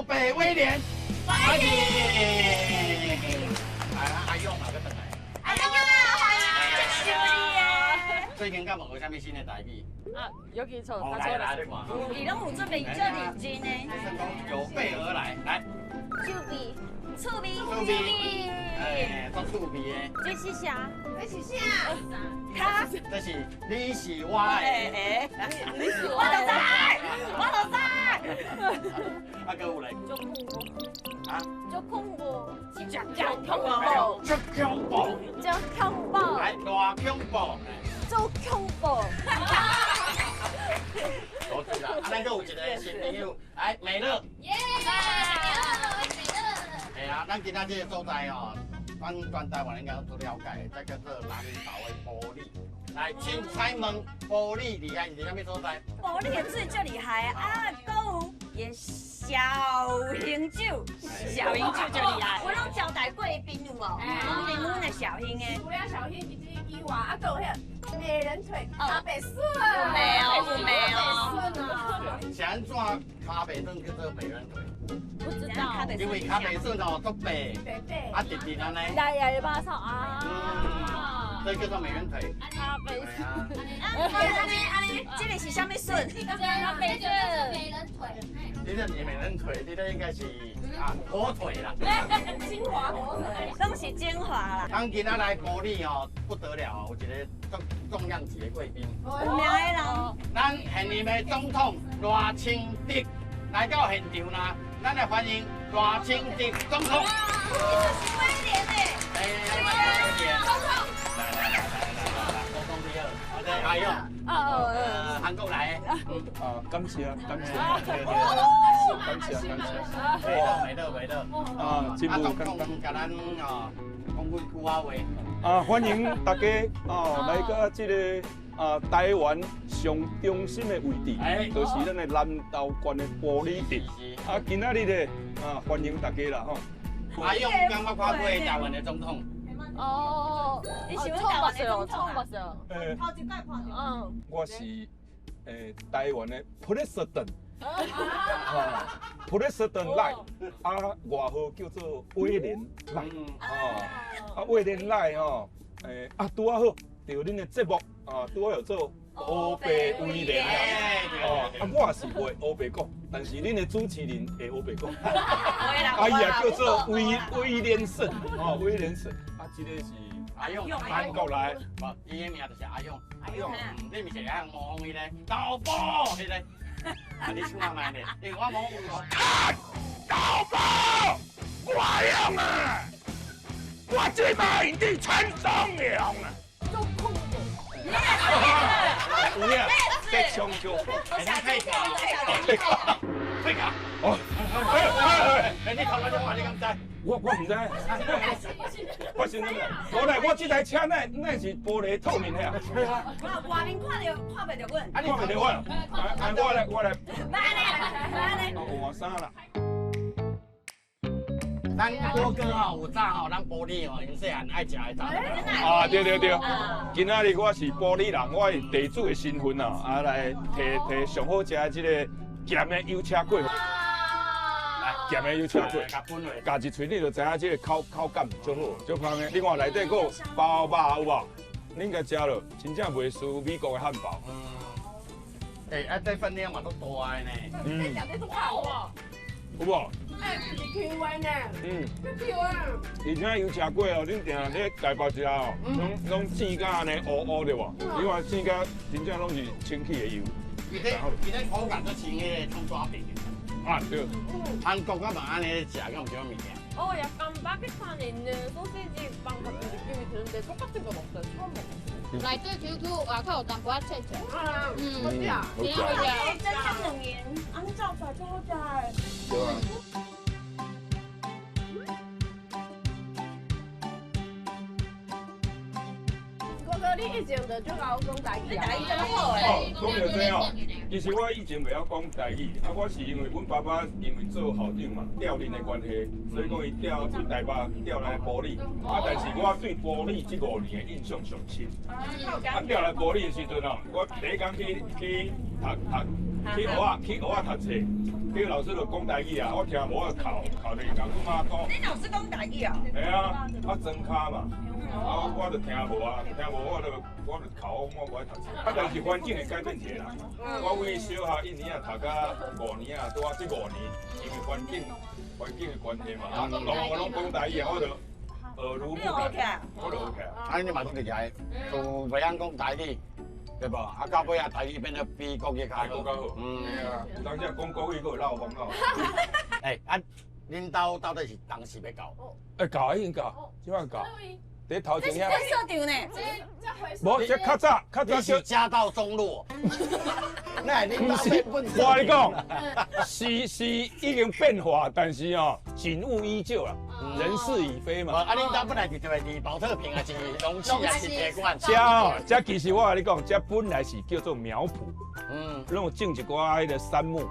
欧北威廉，欢迎！来啦，阿勇哪个等来？哎呀，欢迎！谢谢你耶！最近敢有学啥物新的台语？啊，有记错，哦，他错了。来来，你看。伊拢有准备做认真呢。有备而来，来。趣味，趣味，趣味，哎，做趣味的。这是啥？这是啥？他，这是你是我的。你是我就知，我就知。啊，搁有嘞。做恐怖。啊？做恐怖。讲恐怖。做恐怖。做恐怖。来，大恐怖。做恐怖。多对啦，啊，咱搁有一个新朋友，来美乐。耶！美乐。哎呀，咱今仔这个所在哦，全台湾应该都了解，这叫做南投的玻璃。来，请猜问玻璃厉害是啥物所在？玻璃的水最厉害啊！还有也小型酒，小型酒最厉害。我拢招待贵宾有无？啉阮的小型的。除了小心以及以外，啊，还有迄美人腿、咖啡笋，有美哦，有美哦。笋啊，是安怎咖啡笋叫做美人腿？不知道。因为咖啡笋哦足白，北北，啊直直安尼。来巴草啊。所以叫做美人腿。咖啡对啊。这个是啥物笋？咖啡是美人腿，你这是美人腿，你这应该是啊火腿啦。精华火腿，拢是精华啦。咱今仔来玻璃哦不得了，有一个重量级的贵宾，有名的人。咱现任的总统赖清德来到现场啦，咱来欢迎赖清德总统。威廉诶，沟通第二，好的，阿勇，韩国来的。啊，感谢，感谢，美乐。啊，真无简单。甲咱哦讲几句话话。啊，欢迎大家哦来到这个台湾上中心的位置，就是咱的南投县的玻璃镇。啊，今仔日咧欢迎大家啦吼。阿勇刚捌看过台湾的总统。哦，你喜欢冲台湾的目总统啊？头一摆看到。我是台湾的 President， President 赖，啊外号叫做威廉赖，啊威廉赖吼，拄啊好，着恁的节目拄啊有做欧北威廉我是袂欧北讲，但是恁的主持人会欧北讲，伊也叫做威廉胜，威廉胜，这个是。阿勇，韩国来，伊的名就是阿勇。阿勇，你咪是爱模仿伊咧，导播迄个，你唱阿慢咧，因为我模仿我。导播，我勇啊！我最马影帝陈松勇啊！做恐怖。有影，在冲救，退卡。哦，你头来电话你敢知？我唔知，我是哪个？无来，我这台车那是玻璃透明的啊。外面看袂着阮。看袂着我，我来。来。换衫啦。咱哥哥吼有早吼，咱玻璃吼，因细汉爱食的早。啊，对。今仔日我是玻璃人，我是地主的身份啊，来摕上好食的这个咸的油车粿。咸的油车粿，夹一喙你就知影这个口感足好，足香的。另外内底佫包肉有无？你应该食了，真正袂输美国的汉堡。这分量嘛都大的呢。你讲的多好哦，有无？哎，是 Q 呢，Q 啊，而且油车粿哦，恁定咧家包食哦，拢煎甲安尼乌乌的喎，你看煎甲真正拢是清气的油。伊这口感都像迄个葱抓饼。啊对。韩国我嘛安尼食，敢有啥物件？약간 바게트 안에 있는 소시지 빵 같은 느낌이 드는데 똑같은 건 없어요. 처음 먹어요. 라이트 듀두 와카 어떤 거 채채. 好吃啊，你要不要？真香冷盐，安尼照出来就好食诶。对啊。哥哥，你以前就就甲我讲台语啊？台语真好诶。讲到这哦，其实我以前袂晓讲台语，我是因为阮爸爸因为做校长嘛，调任的关系，所以讲伊调从台北调来埔里。但是我对埔里这5年的印象上深。调来埔里的时阵哦，我第一天去学校读册，迄老师就讲台语啊，我听无啊考就讲，我妈讲。你老师讲台语哦？系啊，装卡嘛。我就听无啊，我就考，我不爱读册。但是环境会改变一下啦。我为小学1年读到5年啊，拄啊这5年，因为环境的关系嘛，我拢讲台语，我就耳濡目染，我就学起来。你嘛都会来，就袂晓讲台语，对不？到尾台语变得比国语较好。较好。有当时讲国语佫会闹风闹。恁兜到底是当时要搞？搞已经搞，即摆搞。伫头前遐。这社长呢？无，这较早你是家道中落。那恁兜变本色。我跟你讲，是已经变化，但是哦，景物依旧啦，人事已非嘛。恁兜本来是保特瓶啊，是容器啊，是铁罐。这其实我跟你讲，这本来是叫做苗圃，让我种一寡迄个杉木，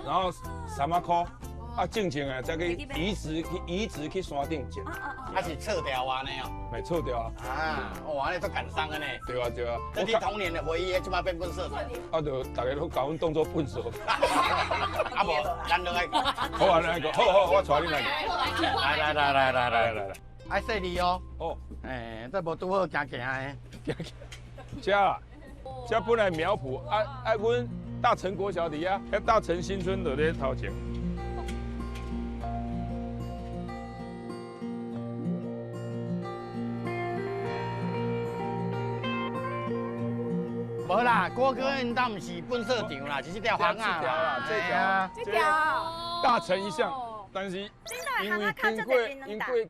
然后3万块。种种啊，再去移植去山顶种，是撤掉啊那样，没撤掉啊。哇，那都感伤的呢。对啊。这是童年的回忆，即摆变本色。就大家都搞阮当作笨手。无，咱落来。好啊，来个，好，我带你来。来。爱说你哦。哦。这无拄好行的。这本来苗圃，阮大成国小底下，大成新村就咧头前。无啦，郭哥因当唔是本社长啦，就是条巷啊。这条大成一项，但是因为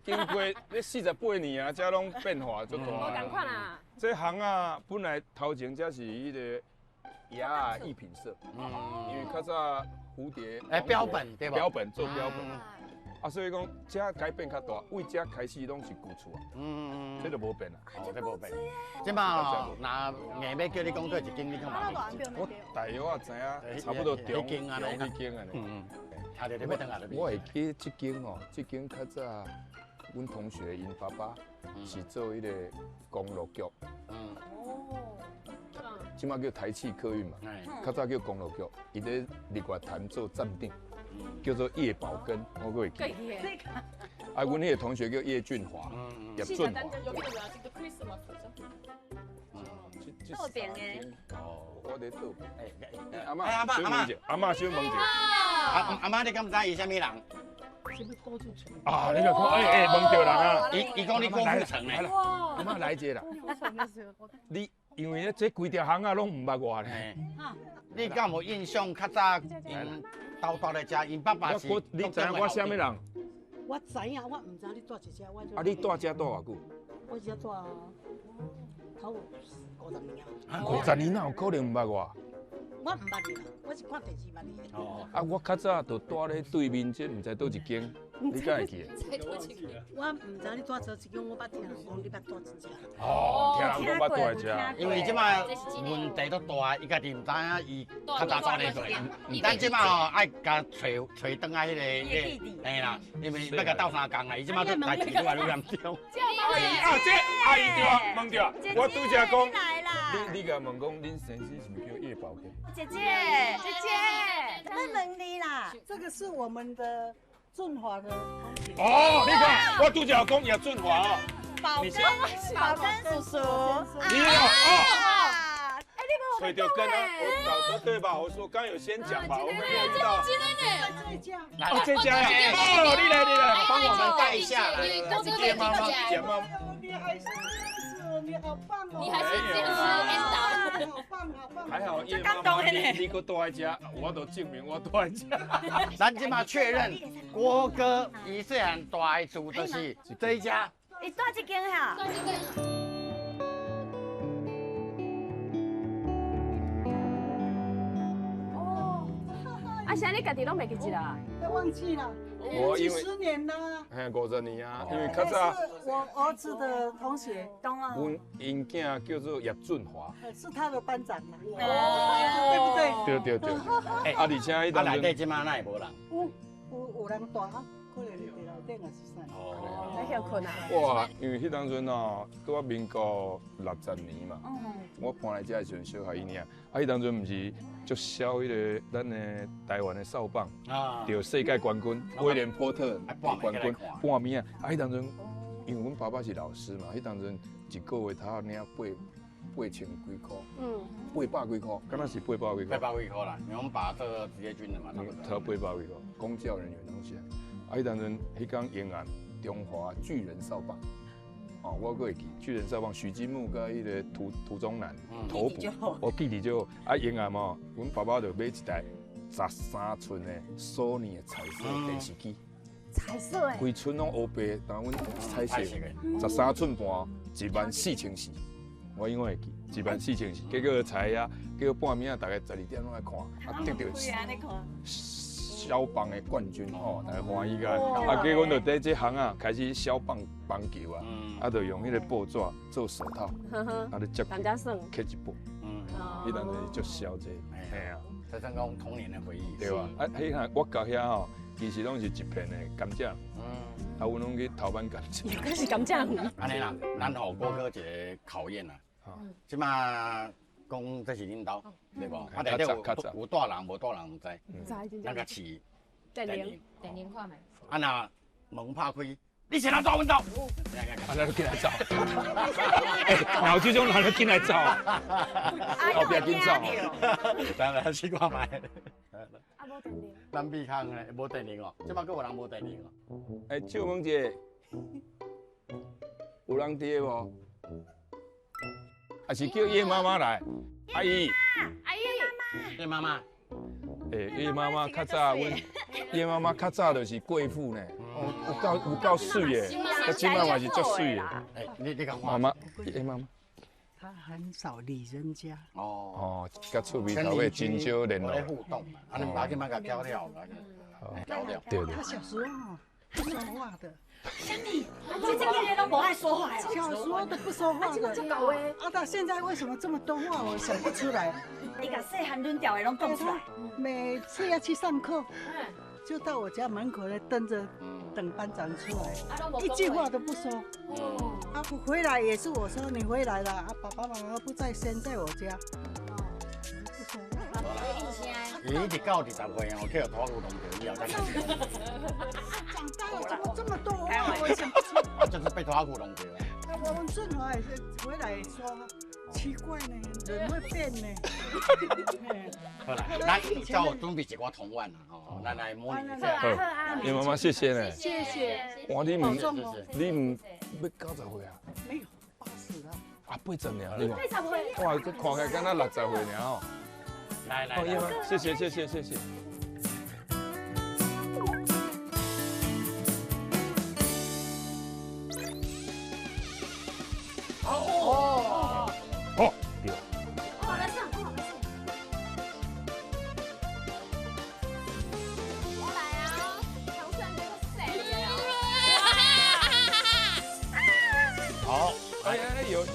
经过这48年啊，才拢变化足大。无同款啦。这行啊，本来头前才是迄个鸭啊艺品社，因为较早蝴蝶标本对吧？标本做标本。所以讲，这改变较大，为这开始拢是旧厝啊。这就无变啦。这无变。即嘛，那硬要叫你讲做一间，你干嘛？我大约啊知影，差不多中间啊，迄间啊。差着你要等下我会记这间哦，这间较早，阮同学因爸爸是做迄个公路局。即马叫台汽客运嘛，较早叫公路局，伊咧日月潭做站顶。叫做叶宝根，我会记。阮迄个同学叫叶俊华，叶俊华。倒边的。我伫倒边。阿妈小问者。阿妈，你敢知伊啥物人？你就讲，问着人啊。伊讲你郭富城嘞。阿妈来者啦。你因为这规条巷啊，拢唔捌我呢。你敢有印象？较早因兜咧遮，因爸爸是。你知影我啥物人？我知影，我唔知你住一只，我。你住遮住偌久？我只住头50年啊。50年哪有可能唔捌我？我唔捌你啦，我是看电视捌你。我较早就住咧对面，这唔知倒一间，你敢会记得？我唔知你住做一间，我捌听人讲你捌住一只。听人讲捌住一只。因为即摆问题都大，伊家己唔知影伊较早住咧做。咱即摆吼爱甲找倒来迄个，嘿啦，因为要甲斗相共啊，伊即摆都代志愈来愈严重。这阿姨对啊，问着，我拄则讲，你甲问讲，恁先生是毋是叫叶宝根？姐姐，我问你啦，这个是我们的俊华的同学。你看，我拄则讲叶俊华哦。宝根叔叔。你吹掉根啊！我找对吧？我说刚有先讲吧，我们没知道。这家呀！你来，帮我们带一下来。姐妈妈，姐妈妈。你还是你好棒哦！你还是坚持 N 档，好棒！还好叶妈妈你搁住在遮，我都证明我住在遮。咱即马确认，郭哥伊虽然住的厝就是这一家。你住这间哈？现在你家己拢袂记得啦？都忘记了。我因为10年啦。 50年啊，因为那较早是我儿子的同学，懂了。阮因囝叫做叶俊华，是他的班长嘛，哦对不对？对对对。啊，而且迄啊，内当阵底即马那会无人。有人大啊，可能伫内底也是啥。哦。那有可能。哇，因为迄当阵哦，拄啊民国60年嘛，嗯，我搬来遮的时阵小孩一尔，啊，迄当阵毋是足销迄个咱的台湾的扫把，啊。着世界冠军威廉波特冠军半暝啊，啊，迄当阵因为阮爸爸是老师嘛，迄当阵一个月他领8千几箍，800几箍，敢若是800几箍。 800几块啦，因为我们爸做职业军的嘛，差不多。他800几箍，公教人员拢是啊。啊，迄当阵迄天延安中华巨人扫把，哦，我阁会记巨人扫把，许金木甲迄个涂中南头部，我弟弟就啊延安嘛，阮爸爸就买一台13寸的索尼的彩色电视机，彩色哎，规村拢黑白，但阮彩色13寸半14000四，我永远会记14000四，结果才啊，结果半暝啊，大概12点拢来看，啊得到小棒的冠军吼，大家欢喜个。啊，结果阮就伫这行啊，开始小棒棒球啊，啊，就用迄个布纸做手套，啊，就接人家算。刻一布，迄当时就销这，嘿啊，这算讲童年的回忆。对吧？啊，迄下我到遐吼，其实拢是一片的甘蔗，啊，阮拢去头班甘蔗。又开始讲这样。安尼啦，咱互郭哥一个考验啦。即马讲这是恁兜，对无？啊，内底有大人无大人唔知，咱甲饲电铃，电铃看没？啊那门拍开，你是哪走阮走？啊，咱都进来走。哎，后这种人都进来走，后壁紧走。咱来试看卖。啊，无电铃。咱避康咧，无电铃哦，即马佫有人无电铃哦。哎，借问者，有人伫无？还是叫叶妈妈来？阿姨。叶妈妈。哎，叶妈妈较早，阮叶妈妈较早就是贵妇呢，有够水的，她今摆嘛是足水的。哎，你讲妈妈，叶妈妈。他很少理人家。哦，甲厝边头尾真少联络。咧互动嘛，啊，恁爸今摆甲交了，交了。对对。他小时候不说话的。这个人都不爱说话呀。小时候都不说话的。啊，他现在为什么这么多话？我想不出来。你把细汉论调的拢讲出来。每次要去上课，就到我家门口来蹲着等班长出来，一句话都不说。啊，我回来也是我说你回来了，啊，爸爸妈妈不在，先在我家。不说话。伊一直到20岁哦，去拖骨龙桥以后才开始。长大了怎么这么多话？我想不出来。啊，就是被拖骨龙桥。我们顺华也是回来说，奇怪呢，人会变呢。好啦，咱叫准备一寡童玩啦，吼，咱来模拟一下。好，叶妈妈谢谢呢。谢谢。哇，你保重哦。你唔要90岁啊？没有，80了。啊，80年，你看。 80岁。哇，这看起来敢若60岁尔哦。来，叶妈，谢谢。哦，对。我来啊！唐胜这个谁呀？好，哎，有。有。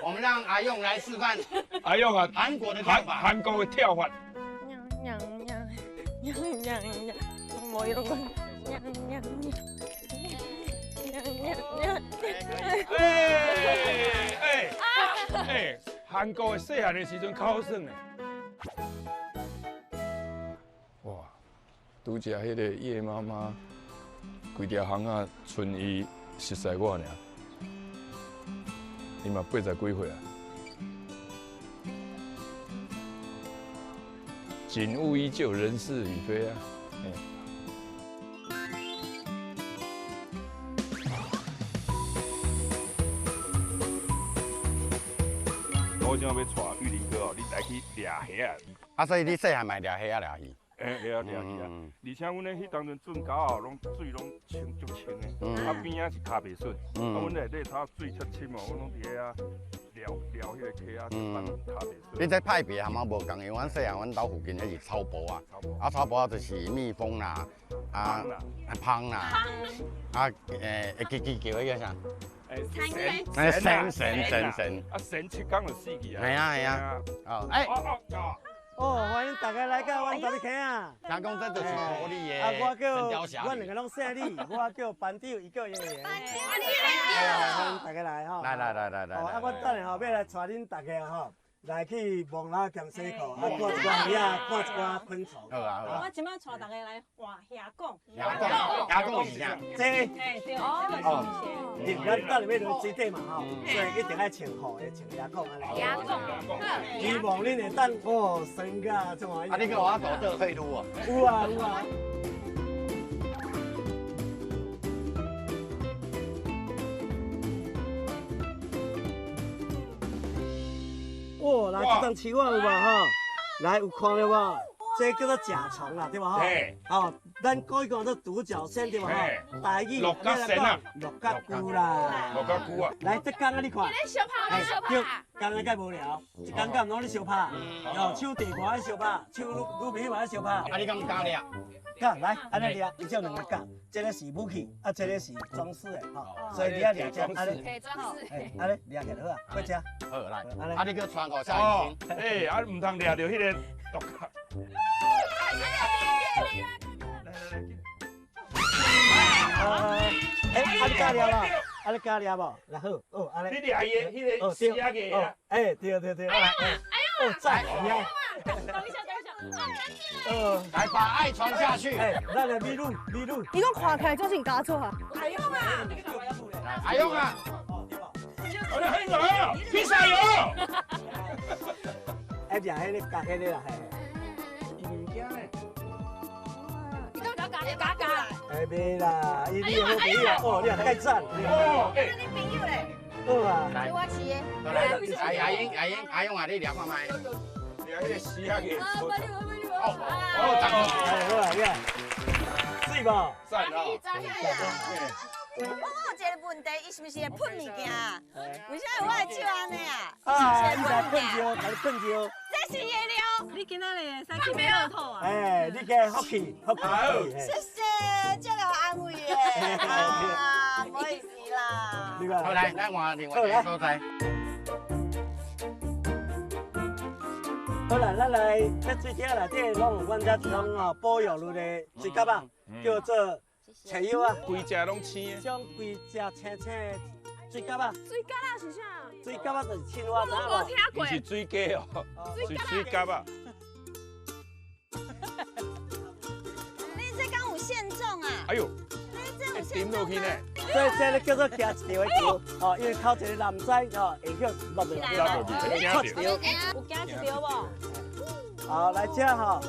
我们让阿用来示范。阿用啊，韩国的跳法。韩国的跳法。我이런거哎，韩国的细汉的时阵较好耍呢。哇，拄只迄个叶妈妈，规条巷啊，剩伊熟悉我尔。伊嘛80几岁啊，景物依旧，人事已非啊。我今要带玉林哥哦，你来去抓虾啊！啊，所以你细汉买抓虾啊，抓鱼？了去啊！而且阮咧迄当阵圳沟哦，水拢清足清的，啊边仔是骹袂顺，啊阮内底头水较深哦，阮拢伫遐撩迄个溪啊，慢骹袂顺。你这派别还嘛无共，因为阮细汉阮兜附近迄是草埔啊，草埔啊就是蜜蜂啦，蜂啦，会叽叫迄个啥？神，啊神7天就死去啊！系啊，哦，欢迎大家来到阮大理坑啊！听讲这就是玻璃的我神雕侠叫阮两个拢姓李，我叫班长，伊叫爷爷。欢迎大家来吼！来！哦，我等下吼要来带恁大家吼来去望拉江西口，看一寡鱼啊，看一寡昆虫。好啊！我今摆带大家来画虾讲。虾讲是啥？这对哦，你咱等下要落水底嘛吼，所以一定爱穿好的，穿鸭讲安尼。鸭讲，希望恁会当哦，生甲种啊。你叫我搞倒退路啊？有啊。哦，来，这张青蛙有无吼？来，有看到无？这叫做甲虫啦，对无吼？哦，咱讲一讲做独角仙对无吼？台语六角仙啊，六角菇啦，六角菇啊。来，这缸啊，你看。你小拍，你小对，拍。缸啊，介无聊，一缸缸拢咧相拍，哦，手地看爱相拍，手女皮嘛爱相拍。啊，你敢加咧？噶来，安尼掠，伊只有两个角，这个是武器，啊，这个是装饰的，吼，所以你要掠这安尼，可以装饰。安尼掠起来好啊，过吃。好来，安尼。啊，你叫穿过下一天。唔通掠着迄个毒角。你加掠啦？你加掠无？来好，哦，安尼。你掠伊迄个死鸭个啊？对。哦，赞，厉来把爱传下去。咱来米露。伊讲看起来就是你家做啊。阿勇啊！我哋去哪？披萨油。哎，掠迄个夹迄个啦，嘿。物件咧。你讲加。哎，袂啦，伊你好朋友哦，你也太赞。哦，你朋友嘞？好啊。我饲的。阿勇啊，你掠看卖。掠迄个死鸭个。好啊，你看，水无？赞啊！我有一个问题，伊是不是会喷物件？为啥我的手安尼啊？啊，你来喷着，来喷着。这是夜料。你今仔日使去买乐透啊？哎，你给福气。谢谢，这个安慰的。啊，不好意思啦。你看，好来，咱换另外一个所在。好啦，咱来这水饺内底拢有阮遮一种哦保育类的水饺啊，叫做柴油啊，规只拢青的。种规只青青的水饺啊。水饺啊是啥？水饺啊就是青蛙，知影无？我听过。伊是水鸡哦，是水饺啊。你这敢有限重啊？哎呦，你这有点限重吗？落去呢？所以这咧叫做行一条的桥哦，因为靠一个男仔哦，会叫落落去，靠一条。有加一条无？好，来这吼，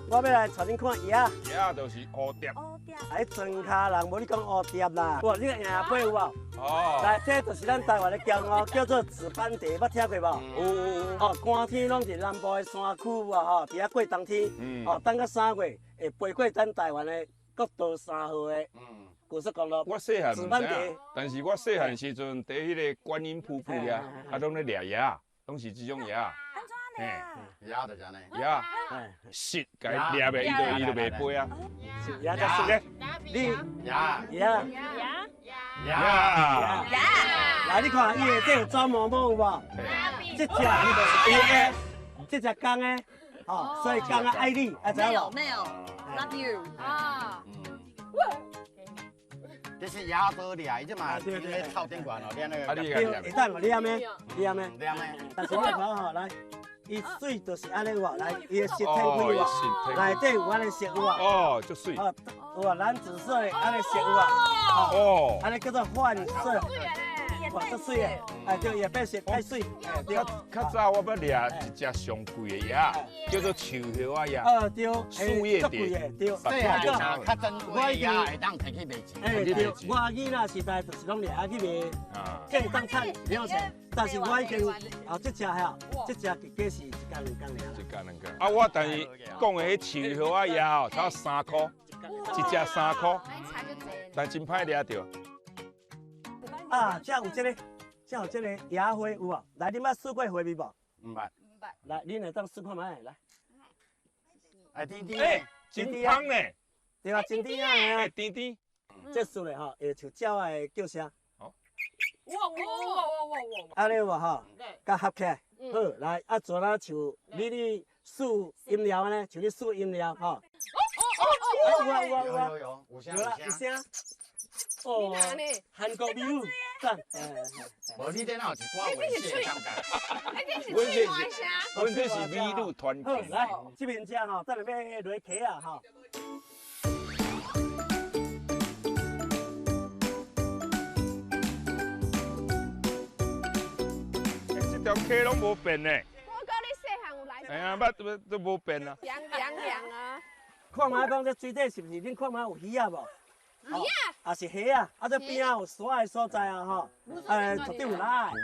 我要来带恁看鸭。鸭就是蝴蝶。哎，庄卡人无你讲蝴蝶啦，哇，你个鸭背有无？哦。来，这就是咱台湾的姜哦，叫做紫斑蝶，捌听过无？有。哦，寒天拢是南部的山区啊，吼，伫遐过冬天，哦，等到3月会飞过咱台湾的国道3号的高速公路。我细汉唔知紫斑蝶影，但是我细汉时阵伫迄个观音瀑布遐，拢咧掠鸭，拢是这种鸭。鸭就安尼。鸭，食甲伊掠袂，伊就袂飞啊。鸭才是咧，你鸭。来，你看伊下底有抓毛毛有无？这只伊就是伊的，这只公的，哦，所以公啊爱你，知影无？没有 ，love you。啊。这是鸭多掠，伊即嘛伫咧草顶管哦，掠那个。对，会当哦，念的，念的。掠咩？但是你看吼，来，伊水就是安尼有无？来，伊的色体有无？内底有安尼色有无？哦，足水。哦，有啊，蓝紫色的安尼色有无？哦，安尼叫做幻色。有哇，足水诶！哎，对，叶变色太水。哎，对。较早我要掠一只上贵的鸭，叫做树叶啊鸭。对。树叶的，对。这下较珍贵的鸭会当摕去卖钱。哎，对。我囡仔时代就是拢掠去卖，计当产2钱。但是我已经这只遐，这只计是1斤2斤尔。1斤2斤。啊，我但是讲的迄树叶啊鸭哦，才3块，一只3块，但真歹掠着。啊，这有这个鸭花有啊？来，你捌试过花味无？唔捌。来，恁来当试看卖来。哎，甜甜。哎，真香呢。对啊，真甜啊！哎，甜甜。这输嘞吼，会像鸟的叫声。哇！安尼有无吼？甲合起来。好，来啊，做咱像你试饮料呢，像你试饮料吼。有声。有声。哦，韩国美女，赞。无你这哪有一寡文字感觉？阮这是美女团好，结。来，这边吃吼，等下要落茄啊吼。这条溪拢无变呢。我讲你细汉有来。哎呀，捌都无变啊。凉啊！看卖讲这水底是不是？恁看卖有鱼啊无？鱼啊！也是虾啊！啊，这边啊有沙的所在啊吼，绝对有拉的。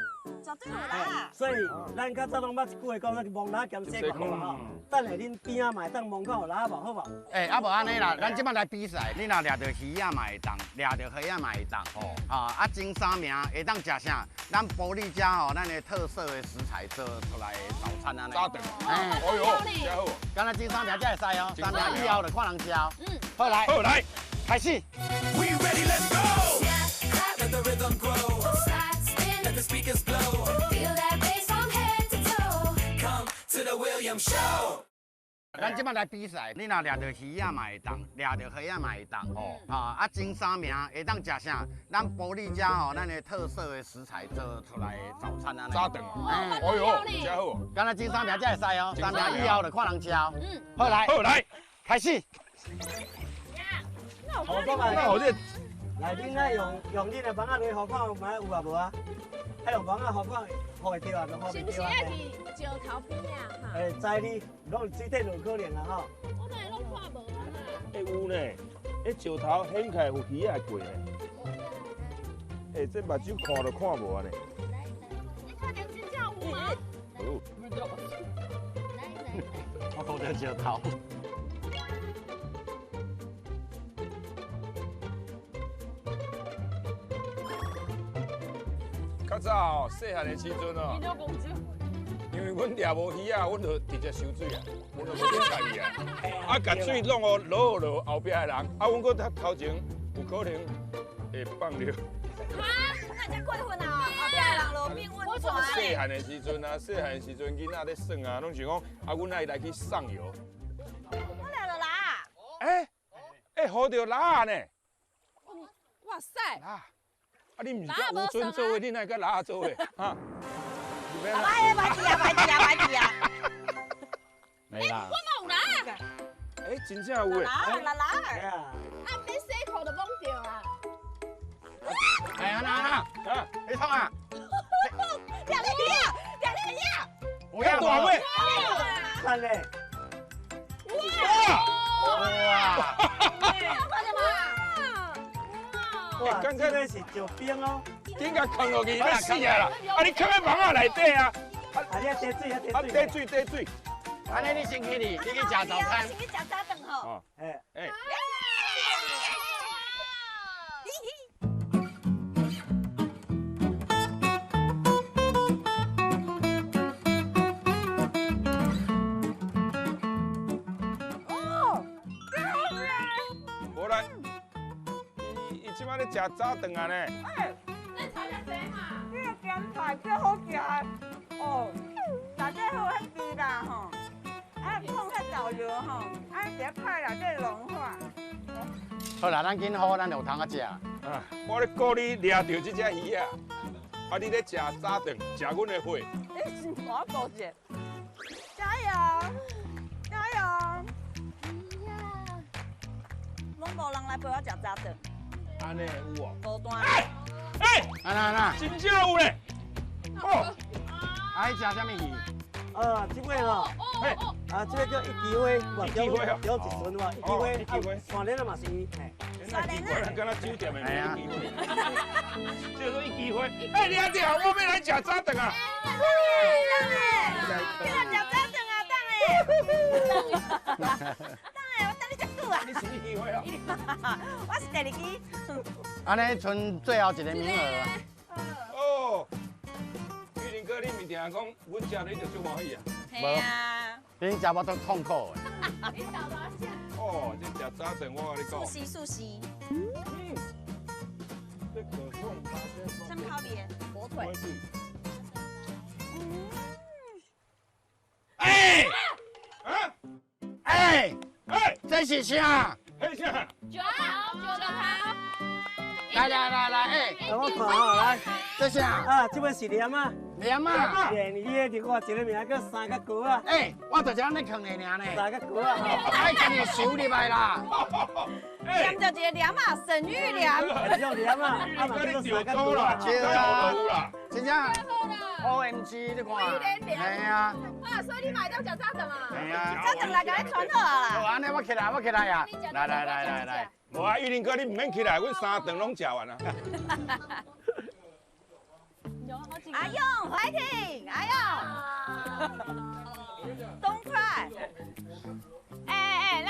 绝对有啦。所以咱较早拢捌一句话讲，那个摸拉兼洗裤嘛吼。等下恁边啊嘛会当摸看有拉无，好无？哎，啊无安尼啦，咱即摆来比赛，你若掠到鱼仔嘛会当，掠到虾仔嘛会当。哦。啊，前3名会当食啥？咱玻璃家吼，咱的特色的食材做出来的早餐安尼。早顿。哎，哦哟，真好。刚才前3名才会使哦，3名以后就看人食。好来。好来。开始。We ready, let's go. Let the rhythm grow. Let the speakers blow. Feel that bass from head to toe. Come to the William Show. 咱即摆来比赛，你若掠到鱼仔嘛会当，掠到虾仔嘛会当。哦。啊，前3名会当食啥？咱玻璃家吼，咱的特色的食材做出来的早餐安尼。早顿。哦哟，真好。刚才前3名才会使哦，3名以后就看人食。好来。好来。开始。好多嘛，好这。来，恁爱用恁的网仔落好看，买有啊无啊？爱用网仔好看，好会着啊，就好袂着啊。是不是伫石头边啊？哈。哎，知你，拢水底就可能啊吼。我哪会拢看无啊嘛？哎有呢，迄石头掀开有鱼仔过呢。哎，这目睭看都看无啊呢。你看见真正有吗？有。我看到石头。较早细汉的时阵哦，因为阮掠无鱼啊，阮就直接收水啊，阮就无点家己啊，啊，甲水弄哦落落后壁的人，啊，阮搁头前有可能会放尿。哈，那这过分啊！后壁的人路边温泉。细汉的时阵啊，细汉的时阵囡仔咧耍啊，拢想讲啊，阮爱来去送油。我掠到啦！哎，好着拉呢！哇塞！啊，你唔是甲吴尊做的，你哪甲拉做的？哈！白痴啊！没啦。我冇啦。哎，真正有诶。拉。啊，免洗裤就懵掉啊！哎，安你创啊！掠你呀！有呀，大尾。看嘞。哇！看见吗？哇，刚刚那是石冰哦，点解坑落去要死啊啦？啊，你坑喺网仔内底啊！啊，你滴水啊，滴水。安尼你先去你去食早餐。先去食早顿吼。哎。无来，伊即摆咧食早顿啊呢。咱炒只鸡嘛。这个咸菜最好食哦，内底好迄味啦吼，啊放遐豆油吼，啊一派内底融化。好啦，咱今好，咱就有通啊食。啊，我咧鼓你掠到这只鱼啊，啊你咧食早顿，食阮的血。你是我高姐，加油！拢无人来陪我食早顿。安尼有哦。无单。安真正有咧。哦，爱食什么鱼？这位吼，嘿，这个叫一枝花，一枝花哦有一顺哇，一枝花，一枝花山莲啊嘛是伊，嘿。那机会，咱敢若酒店的名一枝花，叫做一枝花。哎，你阿爹，我要来吃早顿啊！你来食早顿啊，等我等你遮久啊！你是一枝花哦。我是第二支。安尼剩最后一个名额啊。哦，玉林哥，你咪定讲，阮食你就足欢喜啊。系啊。恁食无都痛苦的。哦，这食早顿，我跟你讲。素食。这可颂花生。什么口味？火腿。哎，哎，这是啥？嘿啥？九头。来，让我看吼，来，这啥？这位是莲啊，莲啊！莲你迄另外一个名叫三角菇啊，我就这样咧藏的尔呢。三角菇啊，爱给你收入来啦。念着一个念啊，沈玉莲。这种莲啊，嘛叫做三角菇啊，对啊，真正 OMG， 你看，系啊。所以你买到食早顿啊？系啊。早顿来甲你传好啊好，啦。安尼我起来呀！来。无啊，玉林哥，你唔免起来，阮三顿拢食完啊。阿勇 ，fighting！ 阿勇 ，Don't cry！ 咱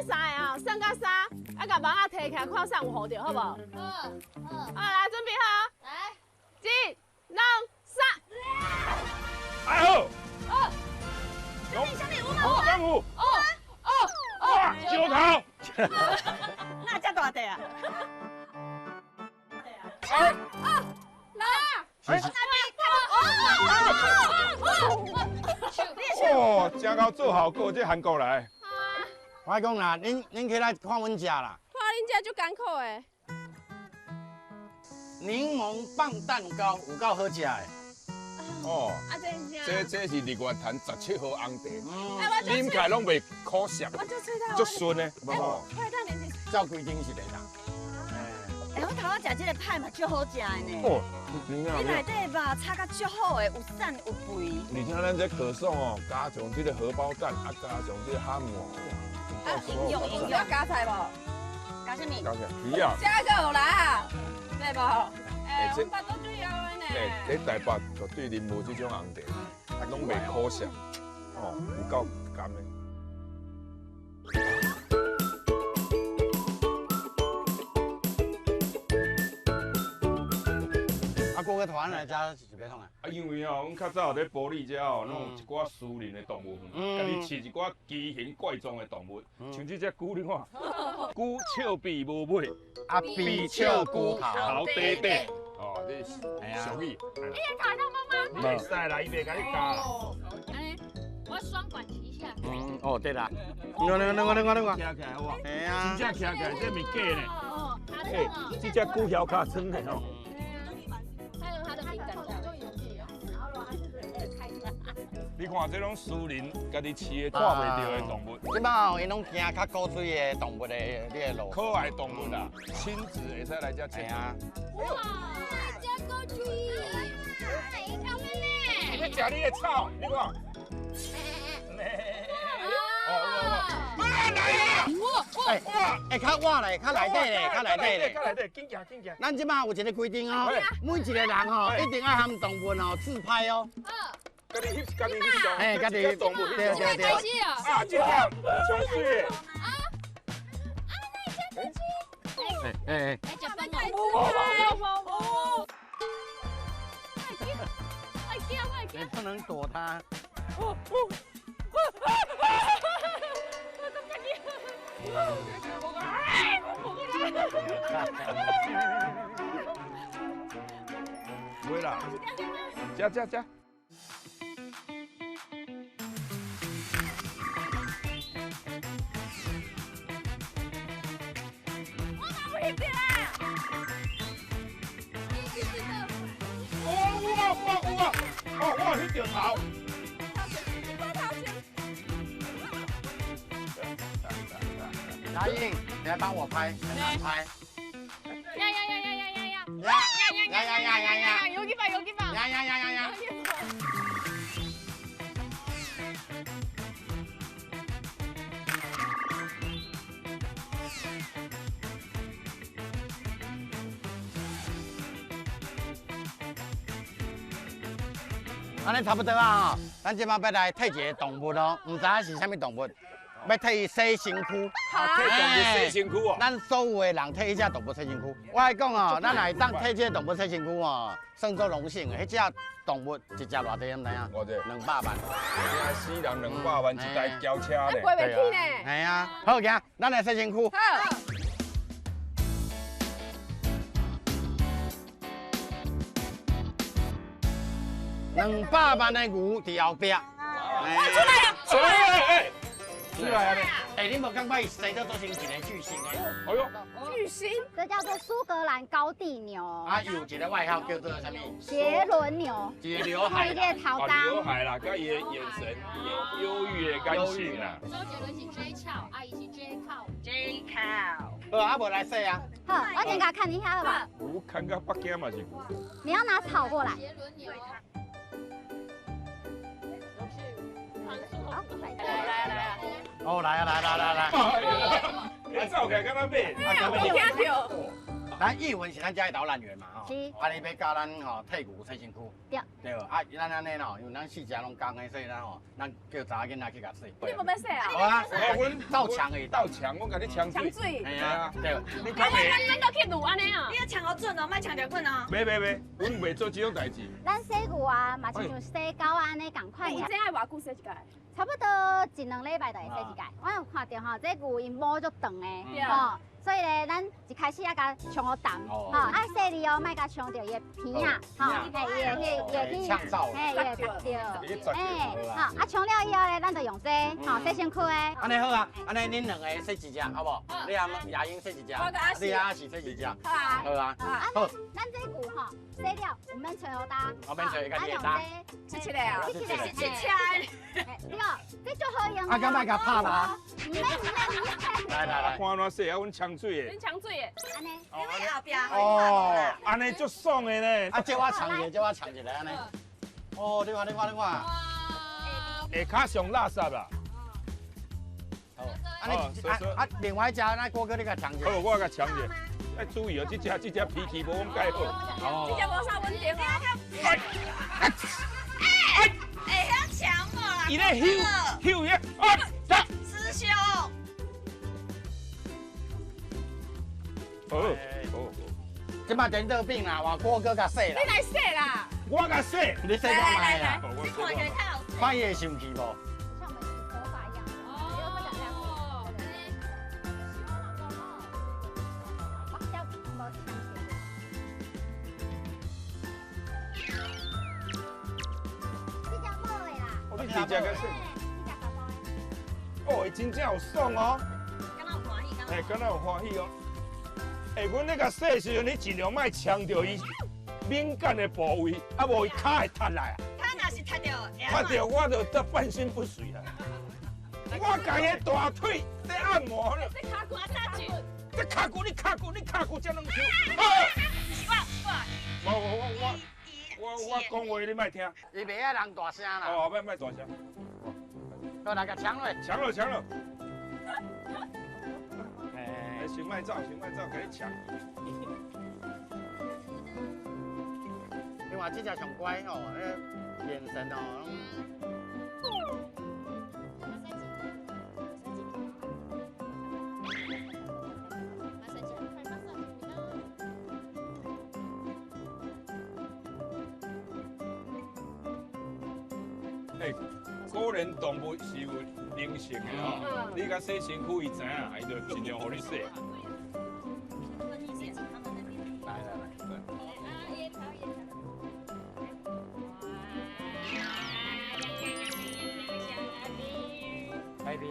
三个算到三，甲网仔摕起来看啥有好着，好无？来，准备好，来，一、两、三。哎好。下面5江湖。哇，九头。那遮大地啊！哦，真够做效果，这韩国来。我讲啦，恁起来看阮食啦。看恁遮足艰苦的。柠檬棒蛋糕有够好食的。哦，这是日月潭17号红茶，啉起来拢袂苦涩，足顺的。哦，照规定是袂当。我头仔食这个派嘛，足好食的呢。哦，你内底肉炒甲足好的，有瘦有肥。而且咱这可颂哦，加上这个荷包蛋，加上这个哈姆哦，应用加菜无？加什么？加啥？鱼啊！加个啦，对无？这巴肚最枵的呢。在台北绝对啉无这种红茶，拢袂苦涩，哦，有够甘的。过个团来遮是要创啊？因为哦，阮较早咧玻璃遮哦，拢有一寡私人的动物园，家己饲一寡奇形怪状的动物，像这只龟，你看，龟笑鼻无尾，鼻笑龟头短短，哦，这是俗语。你也卡到妈妈？袂使啦，伊袂甲你教。我双管齐下。哦对啦，你看，徛起来好无？系啊，真正徛起来，这咪假呢？哦，卡住了。这只龟腰卡真的吼。还有它的敏感度。你看这种私人家己饲的看袂到的动物，即摆哦，因拢行较古水的动物的你的路。可爱动物啦，亲子会使来遮系饲。啊。哇，加高注意，肥胖妹妹。要食你的草，你看。较晚嘞，较内底嘞，较内底嘞。较内底，紧行紧行。咱即摆有一个规定哦，每一个人吼一定要含动物哦自拍哦。家己翕相。哎，家己动物对。啊，这样上水。哎，来食饭哦。你不能躲它。袂啦，食。哇，迄条头。答应，你来帮我拍，拍。呀！呀，여기 봐, 여기 봐. 야야야야야.安尼差不多啊，咱即摆要来体一个动物咯，唔知影是啥物动物，要体洗身躯。体动物洗身躯哦。咱所有的人体迄只动物洗身躯，我来讲哦，咱来当体这个动物洗身躯哦，算作荣幸的。迄只动物一只偌济，唔知影偌济？200万。惊死人200万一台轿车咧。过袂去呢。系啊，好行，咱来洗身躯。好。 200万的牛伫后壁。出来！出来啊！哎，你无感觉伊生到做成一个巨星诶？哎呦，巨星，这叫做苏格兰高地牛。啊，有一个外号叫做啥物？杰伦牛。一个刘海。一个头啊，刘海啦，甲伊的眼神忧郁的感情啦。周杰伦是 J 靠，阿姨是 J 靠。J 靠。好，啊无来洗啊。好，我先给他看一下好吧？牛看到北京嘛是牛。你要拿草过来。杰伦牛。 哦，来啊来来来来！你走起来敢若马？听到。咱艺文是咱家的导览员嘛吼，是。啊，你要教咱吼体牛洗身躯。对。对，啊，咱安尼咯，因为咱四家拢共的，所以咱吼，咱叫查囡仔去甲洗。你无要洗啊？好啊，阮倒墙而已。倒墙，我甲你抢水。抢水。系啊，对。你看袂？咱都去撸安尼啊？你要抢好准哦，莫抢条棍哦。袂，阮袂做这种代志。咱洗牛啊，嘛是像洗狗安尼共款。你这爱偌久洗一届？ 差不多1-2礼拜就会洗一届。我有看到吼，这牛因毛足长的，吼，所以咧，咱一开始要甲冲好淡，吼，爱洗哩哦，莫甲冲到伊的皮啊，吼，伊会去，呛到，伊会夹到，好，啊冲了以后咧，咱就用这，吼，洗身躯的。安尼好啊，安尼恁两个洗一只，好不好？你阿亚英洗一只，你阿是洗一只，好啊，好。咱这牛吼，洗了，我们吹好打，我们吹家己会打，起来啊，起来，对，这就好用。啊，敢莫甲拍啦？唔免。来，看哪洗啊，阮呛水的。恁抢水的，安尼。因为后壁哦，安尼足爽的呢。啊，借我抢一个，借我抢一个安尼。哦，你看。下骹上垃圾啦。好，安尼另外一只那哥哥你甲抢一个。好，我甲抢一个。要注意哦，这只脾气无咁介好。这只无啥稳定啊。哎，要抢我啦！伊咧咻耶，师兄。哦，即摆电脑病啦，话哥哥甲洗啦。你来洗啦！我甲洗，你洗看卖啦。你看起来看好。看伊会生气无？像我们头发一样，只有这个这样子。好，这样没抢这只冇的啦。你直接甲洗。哦，真正有爽哦。哎，敢若有欢喜哦。哎，阮咧甲洗的时阵，你尽量莫呛到伊敏感的部位，啊无伊骹会塌来啊。他若是踢到，踢到我就得半身不遂啊！我家迄大腿在按摩了。这卡骨啊，扎住。这卡骨你卡骨才能抽。我讲话你莫听。伊袂爱人大声啦。哦，莫大声。好，来甲抢落。抢了。哎，想莫走，甲你抢。另外，这只上乖哦，那眼神哦。哎，果然动物是有灵性的哦。你甲洗身躯，伊知影，伊就尽量互你洗。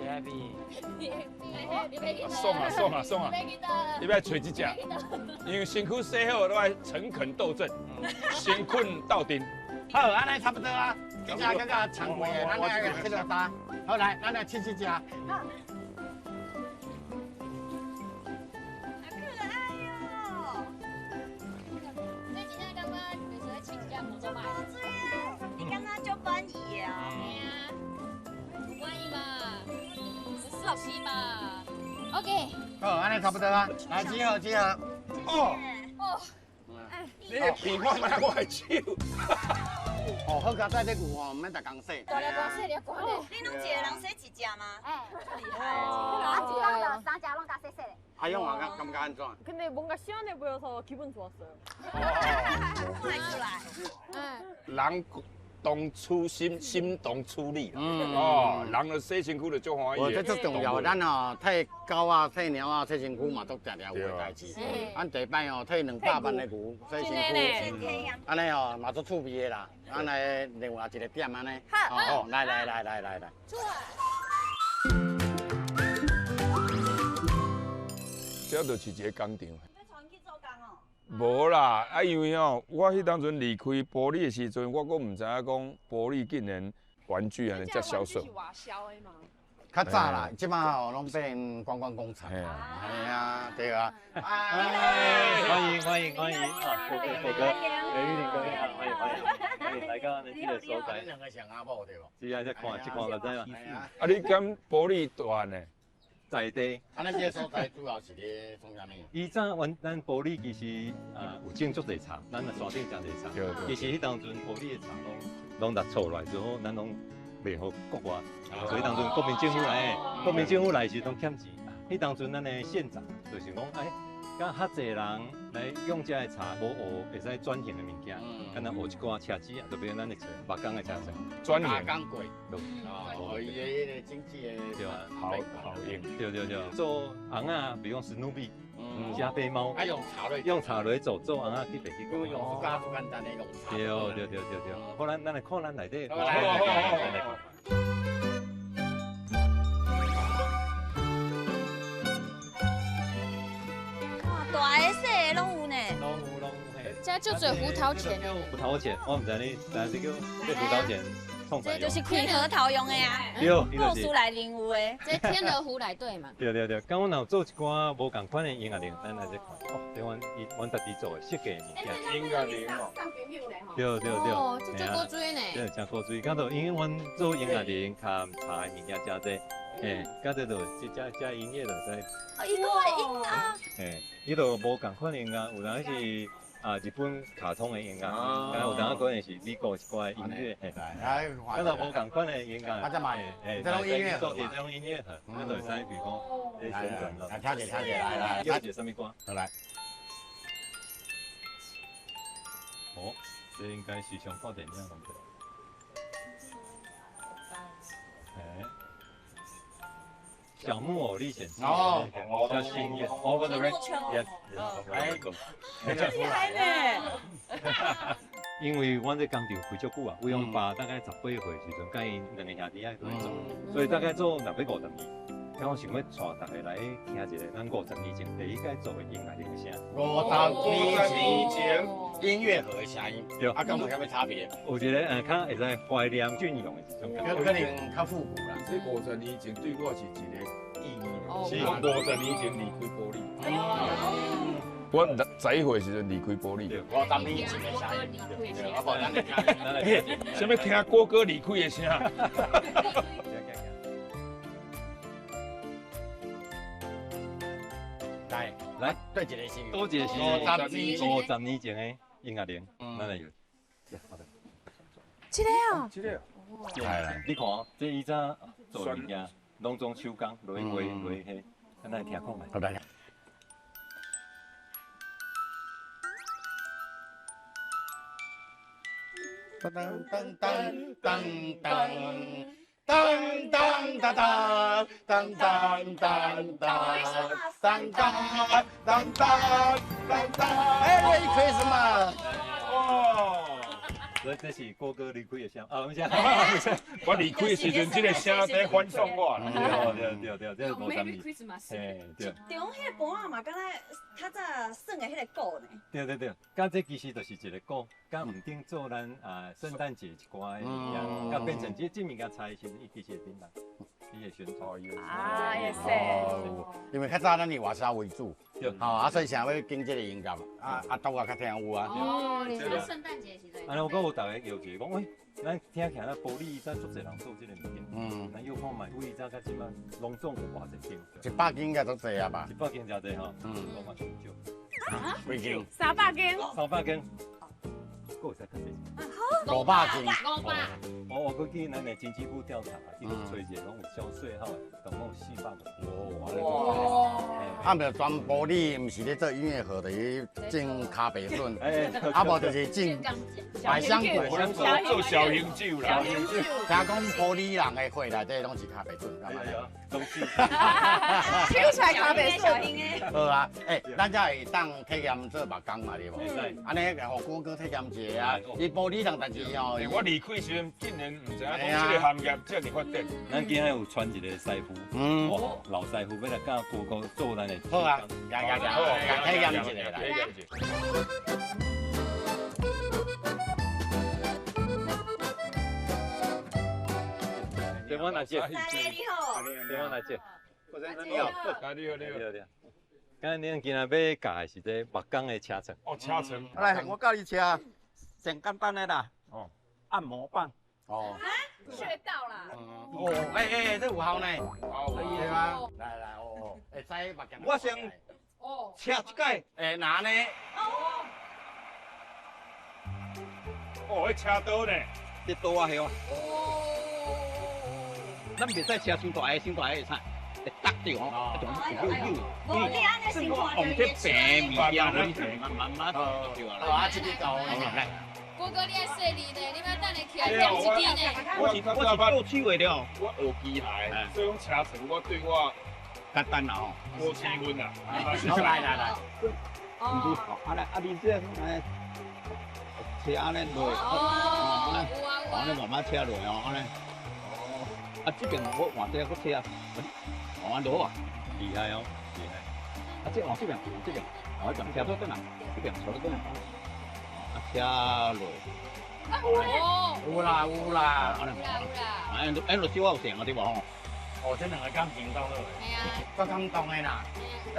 Happy。爽啊！你要找一只，因为身躯洗好都要诚恳斗阵，先困到顶。好，安尼差不多啊。这只刚刚抢过的，咱来去落搭。好，来，咱来吃只。好可爱哟！好吃吧 ？OK。好，安尼差不多啊。来集合集合。哦哦，你的皮看卖我的手。哦，好佳在这牛哦，唔免逐工洗。大家讲洗了管嘞。你拢一个人洗一只吗？哎，厉害！啊，一人就三只拢甲洗洗的。阿勇啊，感觉安怎？ 근데 뭔가 시원해 보여서 기분 좋았어요. 快出来！人动出心，心动出力啦。哦，人就洗身躯就足欢喜。我这最重要，咱哦替狗啊、替猫啊洗身躯嘛，都常常有代志。咱第摆哦替200万的牛洗身躯，安尼哦嘛足趣味的啦。咱来另外一个点安尼。好，来。这就是一个工厂。要传去做工哦。无啦，啊，因为吼，我迄当阵离开玻璃的时阵，我阁唔知影讲玻璃竟然玩具安尼遮销售。瓦销的嘛。较早啦，即摆吼拢变观光工厂。哎呀，对啊。欢迎，啊，狗哥，玉林哥你好，欢迎来到咱这个所在。两个上阿某对无？是啊，这看就知嘛。啊，你敢玻璃大呢？在地。啊，咱这个所在主要是咧种啥物？以前咱玻璃其实有种足侪茶，咱山顶真侪茶。其实迄当阵玻璃的茶拢拿出来之后，咱拢卖互国外。所以当阵国民政府来，国民政府来时拢欠钱。迄当阵咱的县长就是讲，敢较侪人来用这个茶，无学会使转型的物件，敢若学一寡车子啊，就比如咱的木工的车子，转型。木工贵，哦，伊的迄个经济的对啊，好用，对，做红啊，比如讲史努比，加菲猫，用茶来做红啊去白去因为用自家简单的用茶。对，好，咱来看咱内底。大个细个拢有呢。拢有嘿。这就做胡桃钳哦。胡桃钳，我唔知你，但是叫胡桃钳创啥这就是开核桃用的啊。对，故事内面有的。这天鹅湖内底嘛。对，刚我若做一寡无共款的音乐铃，咱来再看。哦，这阮家己做的设计的物件。音乐铃哦。对。哦，这真古锥呢。对，真古锥。刚到因为阮做音乐铃、卡茶的物件真济。甲这就加音乐就使。伊都会音啊。伊就无共款的音乐，有当是日本卡通的音乐，有当可能是美国一寡音乐，咱就无共款的音乐。啊，这嘛，这种音乐盒，这种音乐盒，咱就使比如讲，宣传咯。听者，来，要一什么歌？来。哦，这应该是上看电影咁对。小木偶历险记哦，叫星夜 Over the Rainbow， 厉害呢！因为阮这工厂开足久啊，为阮爸大概18岁时阵，甲因2个兄弟在做，所以大概做650年。咁我想要带大家来听一个咱50年前第一届做的音乐铃声。50年前音乐盒的声音，对，啊，跟有啥物差别？有一个较会使怀念隽永的一种感觉，可能较复古啦。这50年前对我是一个意义。是我50年前离开玻璃。我10岁时阵离开玻璃。50年前的声音，对，啊，无咱来听，什么听国歌离开的声？来，对一个是，多一个是50年前的音乐铃，咱来用。这个哦，这个。来，你看，这以前做物件，拢总手工，落迄，咱来听看觅。好来。当当当当当。当当当当当当当当当当当当，Merry Christmas！ 哦，这是国歌离开的声，啊，唔是，我离开的时阵，这个声在欢送我啦。对，这是50年。对。中迄个盘啊嘛，敢若较早耍的迄个鼓呢。对，甲这其实就是一个鼓，甲唔顶做咱圣诞节一寡的物件，甲变成这物件菜其实伊其实会顶来。伊会宣传。啊，也是。因为较早咱以外销为主，所以想要经这个音乐，都较听有啊。哦，你说圣诞节时阵。我跟有大家邀一个讲，喂，咱听起来玻璃以前足侪人做这个物件，咱又看卖，为以前甲即摆拢总有偌侪斤？100斤应该足侪啊吧？100斤真侪吼，我看上少。几斤？300斤。300斤。够才看这500斤。我记咱的经济部调查，伊讲找一个拢有交税吼，总共400个。哇！啊，袂全玻璃，毋是咧做音乐盒的，种咖啡笋，无就是种百香果，做小型酒啦。听讲玻璃人的血内底拢是咖啡笋，干嘛？都是。听起来咖啡笋。好啊，咱才会当体验做目工嘛，对无？安尼互哥哥体验一下啊，伊玻璃人但是哦，我离开时阵竟然唔知影讲这个行业这么发展。咱今日有传一个师傅，老师傅要来教哥哥做咱的。好啊，好，体验一下啦。电话拿接。你好。电话拿接。你好。你好。刚才恁今日要教的是这木工的车床。哦，车床。来，我教你车，上简单的啦。哦。按摩棒。哦。学到啦。哦，这有效呢。可以吗？来，会使目镜。我先。车一盖。拿呢？迄车刀呢？这刀啊，迄哦。咱袂使车伤大个，会啥？会搭着哦，无你安尼先看着这平物件，慢慢就啊。好啊，这个够。来。哥哥，你爱细腻呢，你要等下起来点一支呢。我是做手的了，我学机械，所以讲车床我对我简单啦吼，无气温啦。好来。你这车安尼落，安尼慢慢车落哦，安尼。这边我换这个车啊，换落啊，厉害哦，厉害。这往这边，我转车到这哪？这边车到这哪？车落。有啦。落小我有成啊，对无吼？这两个感情到落。系啊。足感动的啦，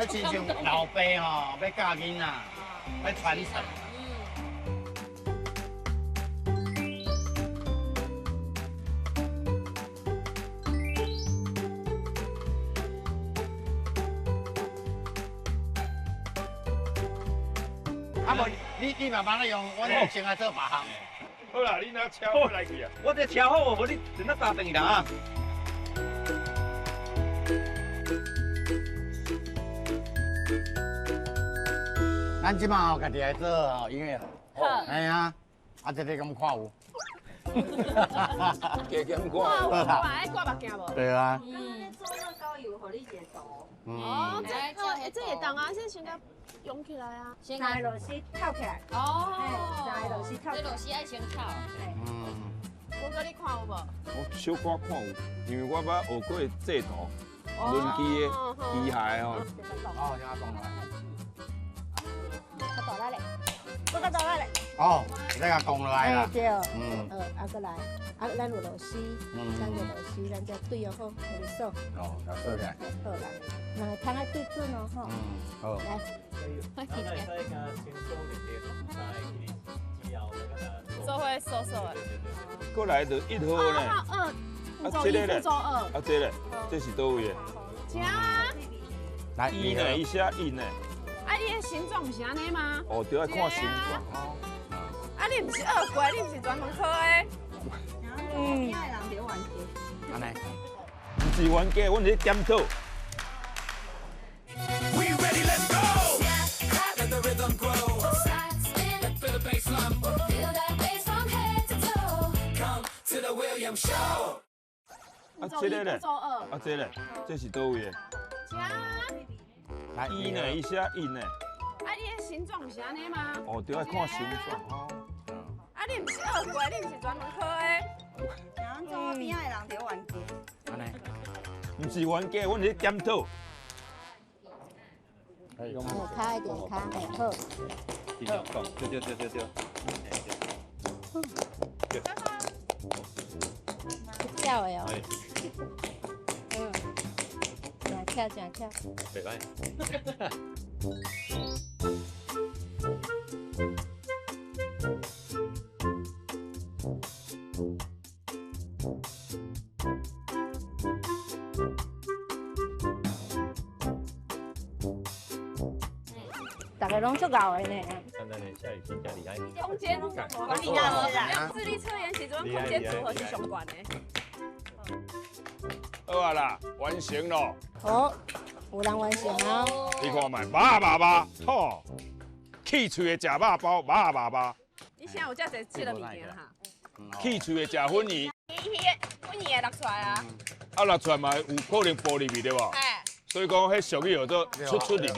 亲像老爸吼，要教囡仔，要传承。你慢慢来用，我先来做别项。好啦，你那车好来去啊！我这车好，无你真那打电啦。咱即马家己来做音乐，哎呀，这个咁看有。加减看。爱挂目镜无？对啊。做乐高有互你解毒。这也当啊，这先甲用起来啊。先拿螺丝套起来。拿螺丝套。这螺丝爱先套。哥哥，你看有无？我小可看有，因为我捌学过制图，轮机的机械哦。听我讲来。较大力嘞，搁较大力嘞。你甲讲落来啦。对。过来，咱有螺丝，咱有螺丝，咱再对好，互你锁。要锁起来。好啦，两个汤要对准哦，吼。好。来。做伙收的。过来就1号呢。这个咧。这咧，这是倒位的？请。来，1呢，伊写1呢。你的形状不是安尼吗？就要看形状。你不是2柜，你不是专门科的。安尼。不是冤家，阮是检讨。We ready, let's go. Let the rhythm grow. Side spin, feel the bass line. Feel that bass from head to toe. Come to the William Show. 这个咧，这个，这是倒位的？来，1呢，伊写1呢。你的形状不是安尼吗？就要看形状。你不是2柜，你不是专门科的。然后边仔的人就冤家。安尼。不是冤家，阮是检讨。开一点，开好。尽量讲，对。叫的哦。巧真巧。袂歹。大家拢足够的呢。看到你下雨天加厉害。空间管理大师啊，智力测验其中空间组合是相关的。好啊啦，完成咯。哦，有人完成啊。你看卖，麻，吼，起喙的食肉包，麻。你现在有这侪吃的物件哈？起喙的食粉圆，粉圆落出来啊。啊落出来嘛有可能剥入去对无？哎。所以讲，迄俗语叫做出入入。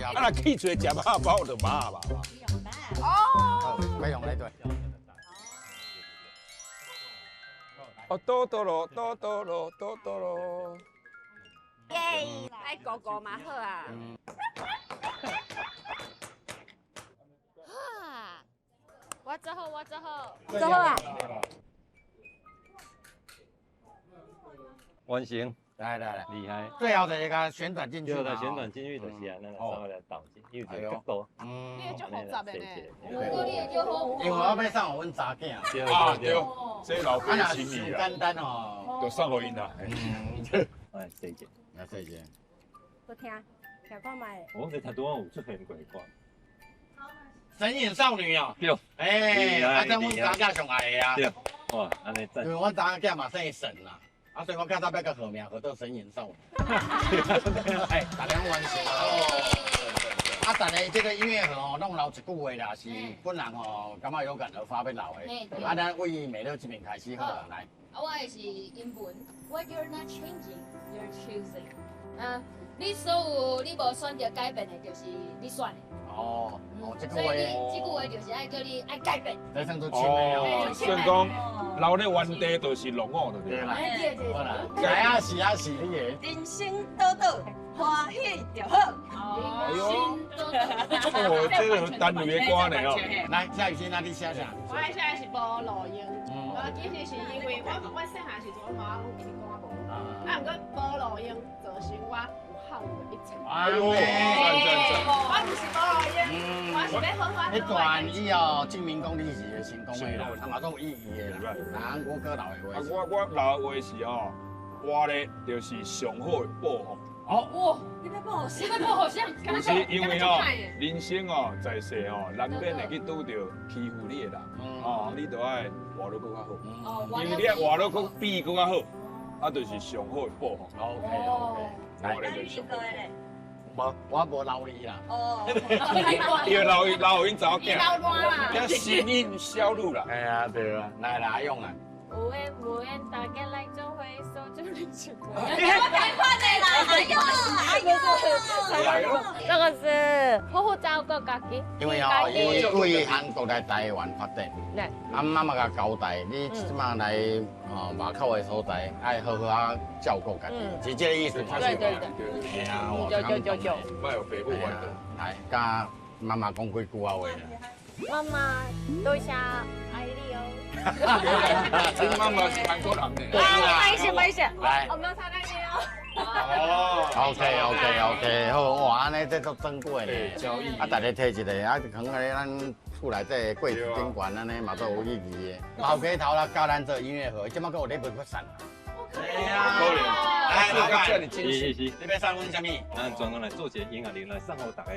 啊，若起喙食肉包就麻。哦，要用来对。哦，多咯。耶，来狗狗嘛好啊。我做好。做好啊。完成。来，厉害。最后就是甲旋转进去。对啦，旋转进去就是啊，咱稍微来倒进，有一个角度。你会足复杂的呢。因为我要送互阮查囝。对，这老爸的心意啦。简单哦，就送互因啦。哎，细节。我听看卖。我这太多有出现过歌。神隐少女哦。对。啊，这阮查囝上爱的啊。对。哇，安尼赞。因为我查囝嘛姓神啦。啊，所以我较早要甲号名号到神隐少女。哎，大家完成啊！但系这个音乐盒哦，弄留一句话啦，是本人哦，感觉有感而发要留的。啊，咱为美乐这边开始好了，来。我的是英文 ，What you're not changing, you're choosing。你所有你无选择改变的，就是你选的。哦，这句话。所以这句话就是爱叫你爱改变。这算做亲的哦。所以讲，留咧原地就是落伍就对啦。好啦，来啊是你的。人生多多欢喜就好。哎呦，哦，这个单位的歌呢哦。来，下雨天那你写啥？我写的是无路用，其实是因为我细汉时阵我妈有唱歌无，啊，毋过无路用造成我有好的一切。哎呦，赞！我不是无路用，我是要好好。迄段以后证明讲你是成功的啦，啊嘛都有意义的啦。咱我哥留的话。我留的话是哦，我咧就是上好的报复。哇，你要报好像？不是因为哦，人生哦在世哦，难免会去拄到欺负你的人，哦，你都爱活得更较好，因为你爱活得更比更较好，啊，就是上好的报复。OK， 我咧就上好。我无留你啦。哦，要留因查某囝，叫新印销路啦。哎呀，对啦，来用啦。有缘无缘，大家来做回收，就你去过。太快的啦！哎呦，这个是好好照顾家己。因为哦，伊为韩国来台湾发展，啊妈妈甲交代，你即马来外口的所在，爱好好啊照顾家己，是这个意思。对。哎呀，就。莫有父母怨恨。来，甲妈妈讲几句话啦。妈妈，多谢爱你哦。你妈妈是韩国人呢。没事。来。我们擦干净哦。OK，好，哇，安尼这都珍贵呢。交易。啊，大家摕一个，啊，放喺咱厝内底柜子顶悬，安尼嘛都有意义的。后街头啦，教咱做音乐盒，即马搁有咧卖骨散。哎呀，可怜。来，老板，是。你要送阮什么？咱专门来做一个音乐铃来送互大家，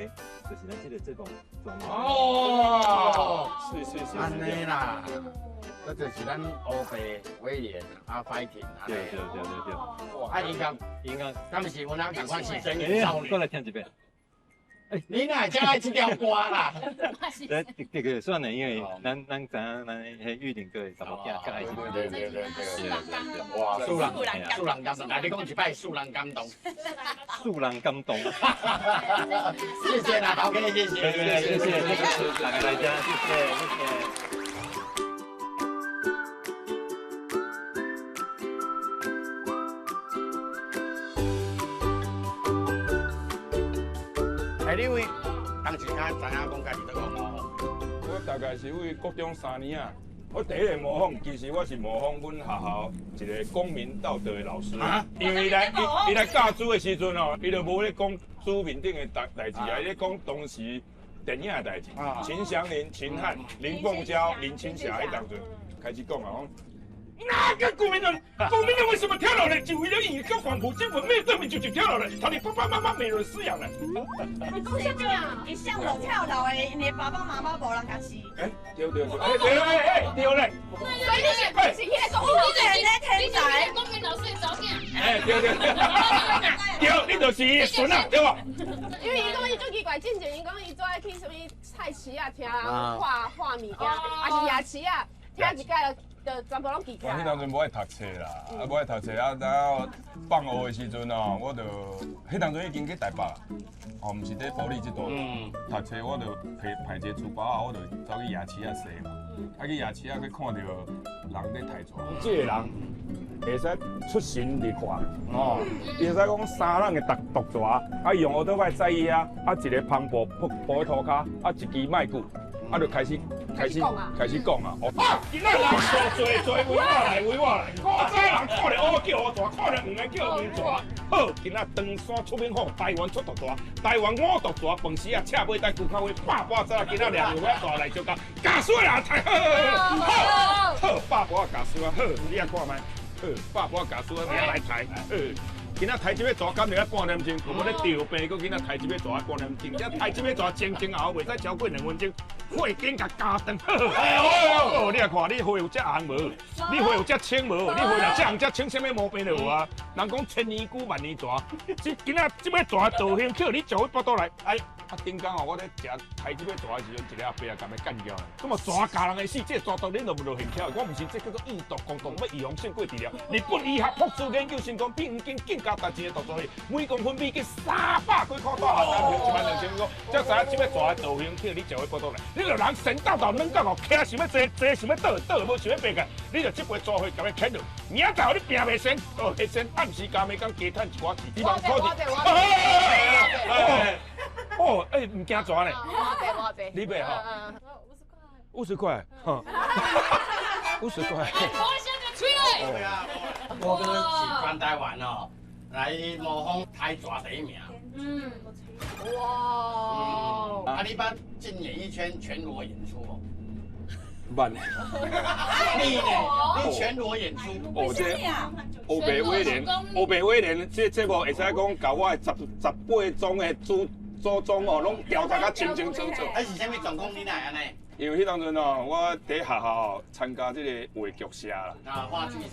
就是咱这种专门。哦，是。安尼啦。这就是咱欧贝威廉啊，fighting 啊。对。啊，应该，敢是阮啊，赶快是神隐少女。过来听一遍。你哪会爱这条歌啦？这个算了，因为咱知影咱迄玉林哥查某囝较爱听。对。哇，素人感动，来你讲一摆素人感动。素人感动。谢谢啦，OK，谢谢，大家来家，谢谢。你为当时较知影讲家己在讲哦？我大概是为国中3年啊，我第一个模仿，其实我是模仿阮学校一个公民道德的老师，因为伊来教书的时阵哦，伊就无咧讲书面顶的代志啊，伊咧讲当时电影的代志，秦祥林、秦汉、林凤娇、林青霞迄当阵开始讲啊，讲。哪个国民党为什么跳楼了？就为了引一个黄埔军魂，没有证明就跳楼了，他的爸爸妈妈没人饲养了。你讲什么啊？伊向我跳楼的，因为爸爸妈妈无人甲饲。哎，对，对嘞。所以你是迄个公民老师，天才，公民老师的查囝。哎，对，你就是伊的孙啊，对吧？因为伊讲伊最奇怪，之前伊讲伊做爱去什么菜市啊，听画物件，还是夜市啊，听一届就全部拢记起来。迄当阵无爱读册啦，无爱读册啊，然后放学的时阵哦，我就迄当阵已经去台北，哦，毋是伫保利这度读册，我就排一个书包啊，我就走去夜市啊踅嘛，啊去夜市啊去看到人咧抬蛇，这个人会使出神入化哦，伊会使讲三人的毒蛇，啊用乌刀摆载伊啊，啊一个篷布铺喺涂骹，啊一支麦克。啊，就开始讲啊！啊，今仔人做为我来，我这人看了乌叫乌大，看了黄的叫黄蛇。好，今仔长山出名好，台湾出毒蛇，台湾五毒蛇，饭时啊，车尾带骨口位，8把早今仔两个大来就讲，假水啊，太好，8把假水啊，好，你啊看卖，好，8把假水啊，你来抬，今仔抬这尾蛇干了半点钟，我咧调病，佮今仔抬这尾蛇半点钟，一抬这尾蛇前后袂使超过2分钟，血紧甲加长。哦，你啊看，你血有遮红无？你血有遮青无？你血若遮红遮青，什么毛病就有啊？人讲千年古万年蛇，今仔这尾蛇道行巧，你就去报倒来。哎，啊顶工哦，我咧食抬这尾蛇的时阵，一个阿伯啊，甲咪干掉了。咁啊，蛇咬人的死，这蛇毒恁都唔落行巧，我唔是这叫做预毒共同要预防性过治疗。日本医学博士研究成功，比黄金更加大钱的毒蛇，每公分比计300几块大，单用12000块。才知影这尾蛇的道行巧，你就去报倒来。你就人神叨叨软到哦，徛想要坐想要倒，无想要爬个，你就这杯抓去甲伊牵落。明仔载你拼袂成，哦，迄身暗时加暝讲加趁一寡钱，希望靠你。哦，哎，唔惊蛇呢？你买哈？50块，哈，50块。我跟是全台湾哦，来模仿台蛇第一名。哇！啊，你捌进演艺圈全裸演出哦？慢。你呢？你全裸演出？哦，这欧北威廉，这节目会使讲，甲我的18宗的祖宗哦，拢调查甲清清楚楚。啊是啥物状况？你哪安尼？因为迄当阵哦，我伫学校参加这个话剧社啦，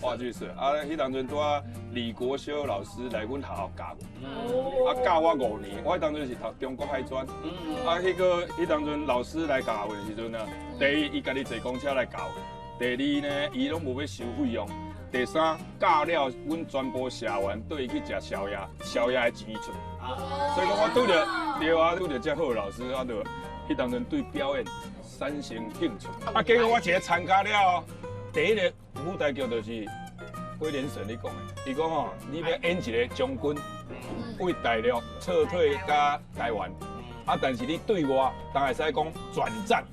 话剧社啊，迄当阵拄啊李国修老师来阮学校教我，教我5年。我迄当阵是读中国海专，迄当阵老师来教我的时阵呢，第一伊家己坐公车来教，第二呢伊拢无要收费用，第三教了阮全部社员对伊去食宵夜，宵夜的钱出。所以讲我拄着遮好的老师，我就迄当阵对表演产生兴趣。啊，结果我一个参加了第一个舞台剧，就是威廉神你讲的。伊讲吼，你要演一个将军，为大陆撤退甲台湾。啊，但是你对外当然使讲转战，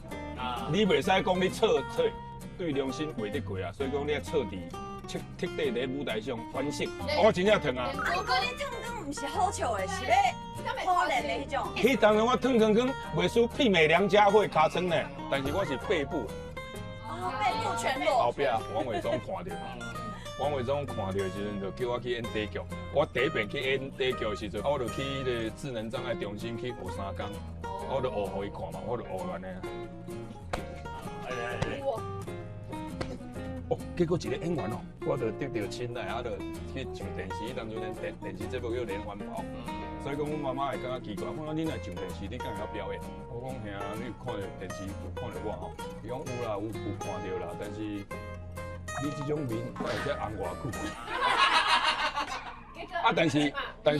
你袂使讲你撤退，对良心袂得过啊。所以讲你要彻底彻底在舞台上反省。我真正疼啊！不过你唱歌唔是好笑的，是要可怜的迄种。迄当然我唱，袂输媲美梁家辉尻川呢，但是我是背部。背部全裸。后壁王伟忠看到，王伟忠看到的时阵就叫我去演短剧。我第一遍去演短剧的时阵，我就去迄个智能障碍中心去学3工，我就学互伊看嘛，我就学完的。哦，结果一个演员哦，我就得到青睐，啊，就去上电视，当阵电视节目叫连环炮，所以讲阮妈妈会感觉奇怪，我讲你若上电视，你敢会晓表演？我讲兄，你有看到电视有看到我吼？伊讲有啦，有看到啦，但是你这种面会使红偌久？啊，但是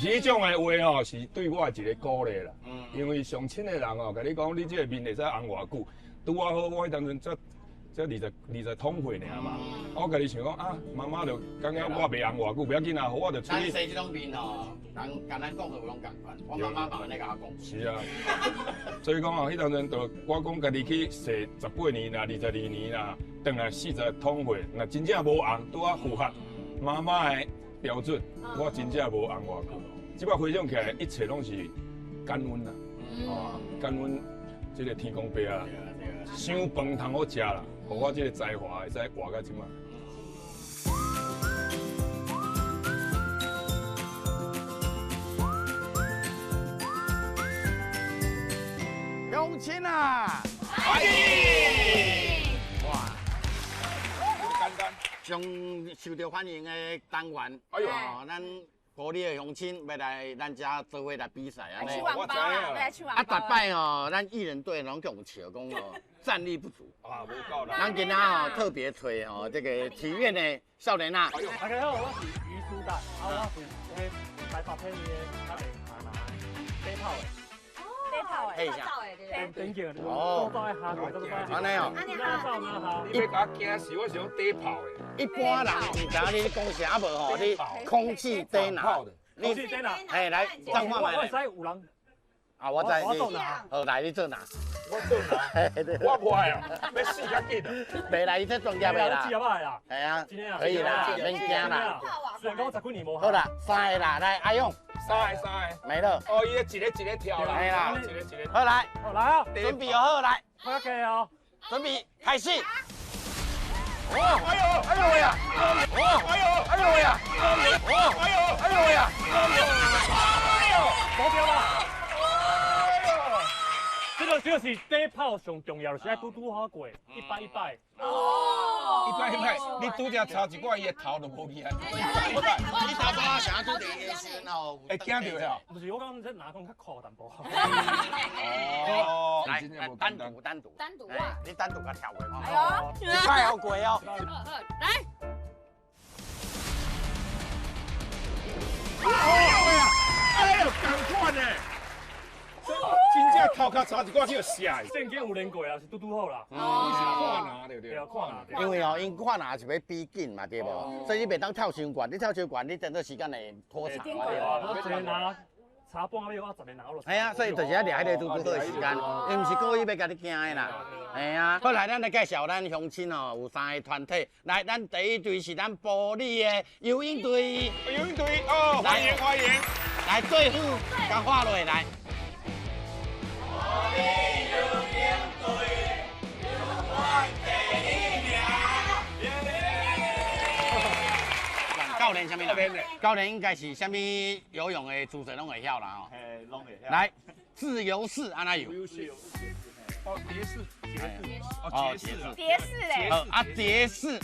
迄种的话吼，是对我一个鼓励啦。因为上亲的人哦，甲你讲你这个面会使红偌久，拄啊好，我迄当阵这20通会尔嘛。我家己想讲啊，妈妈就感觉我袂红偌久，不要紧啊，我就出去。咱生这种面吼，人甲咱讲的有拢共款，我妈妈嘛安尼甲我讲。是啊，所以讲哦，迄当阵就我讲家己去洗18年啦、22年啦，等来40通会，那真正无红，拄啊符合妈妈的标准，我真正无红偌久。即摆回想起来，一切拢是感恩啦，哦，感恩这个天公伯啊，想饭通好食啦，互我这个才华会使活到即摆。乡亲啊，欢迎！哇，简单，上受到欢迎的单元，哎呦，咱埔里的乡亲要来咱遮做伙来比赛安尼。我知啊，啊，逐摆吼，咱艺人队拢共笑讲哦，战力不足啊，无够啦。咱今仔吼特别找吼这个体院的少年啊。大家好，我是于书达，我是迄台北片的较袂行啦，短跑的。嘿一下，顶叫哦，安尼哦，你要甲惊死，我是用短跑的。一般人唔知你讲啥无吼，你空气低拿，空气低拿，嘿来，张看卖。我使有人啊，我知你，好来你做哪？我做哪？我不爱啊，要死较紧啊。未来你这专业的啦，系啊，可以啦，免惊啦。虽然讲10几年无。好啦，3个啦，来阿勇。三个，没了。哦，伊一个跳啦，系啦，一个。好来，来啊，准备好来。OK 哦，准备开始。哦，哎呦，哎呦喂呀！哦，哎呦，哎呦喂呀！哦，哎呦，哎呦喂呀！哎呦，保镖啦！这个是短跑上重要，是爱拄好过，100。哦，100，你拄只抄一挂伊的头就无去啊！你头发想做第一个先哦，会惊到呀？不是，我讲这哪讲较酷淡薄。哦，来，单独啊！你单独甲跳过看。哎呦，太好过哦！来。哎呦，赶快呢！真正头壳差一挂去就死啊！正经有练过啊，是拄好啦。哦，你是看拿对不对？对啊，看拿。因为哦，因看拿是要比紧嘛，对无？所以你袂当跳伤悬，你跳伤悬，你等到时间会拖长嘛，对无？我一个拿差半个月，我10个拿落。系啊，所以就是要掠迄个拄好的时间，伊毋是故意要甲你惊的啦。系啊，好来，咱来介绍咱乡亲哦，有3个团体。来，咱第一队是咱埔里的游泳队。游泳队哦，欢迎欢迎。来，队伍甲画落来。埔里游泳队，永远第一名。教练什么啦？教练应该是什么游泳的姿势拢会晓啦吼。嘿，拢会晓。来，自由式安那游？哦，蝶式，哦，蝶式嘞。啊，蝶式。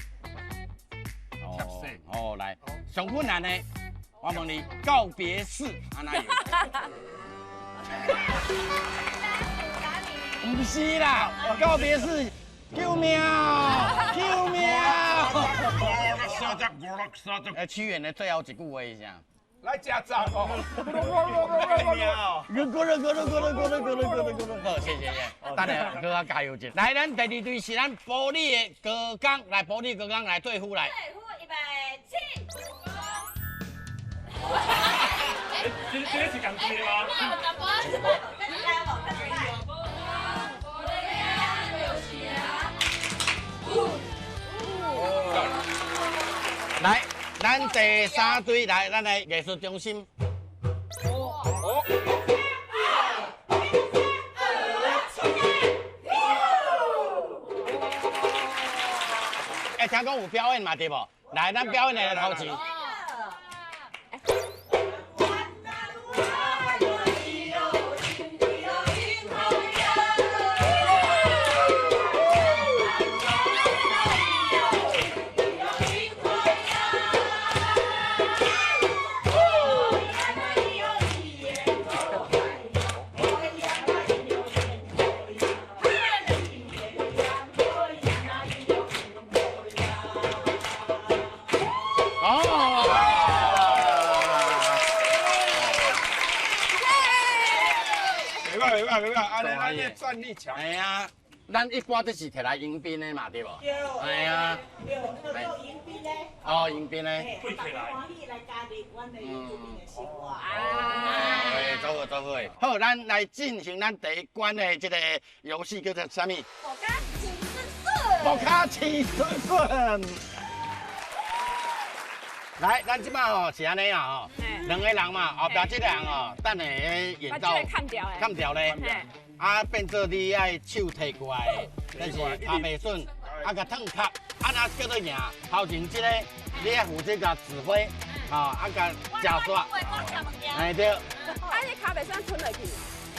哦，来，上困难的，我问你，告别式安那游？不是啦，告别式，救命！救命！屈原的最后一句话是啥？来家长哦。好，谢谢。等下，哥哥加油一下。来，咱第2队是咱埔里的高岗，来埔里高岗来队呼来。队呼预备起。这是讲对吗？来，咱第3队来，咱来艺术中心。哎，听讲有表演嘛，对不？来，咱表演来头前。没办法，安尼咱的战力强。哎呀，咱一般都是摕来迎宾的嘛，对不？对。哎呀。对，那个做迎宾的。哦，迎宾的。会摕来。欢喜来家里，阮的迎宾的生活。哎，做好做好诶。好，咱来进行咱第一关的这个游戏，叫做啥物？我卡起顺顺。我卡起顺顺。来，咱即摆吼是安尼啊吼，两个人嘛，后壁这个人哦，等下演奏砍掉咧，啊变做你爱手摕过来，但是卡袂准，啊甲烫卡，啊若叫做赢，头前这个你爱负责甲指挥，啊甲假刷，哎对。啊，你卡袂算吞落去。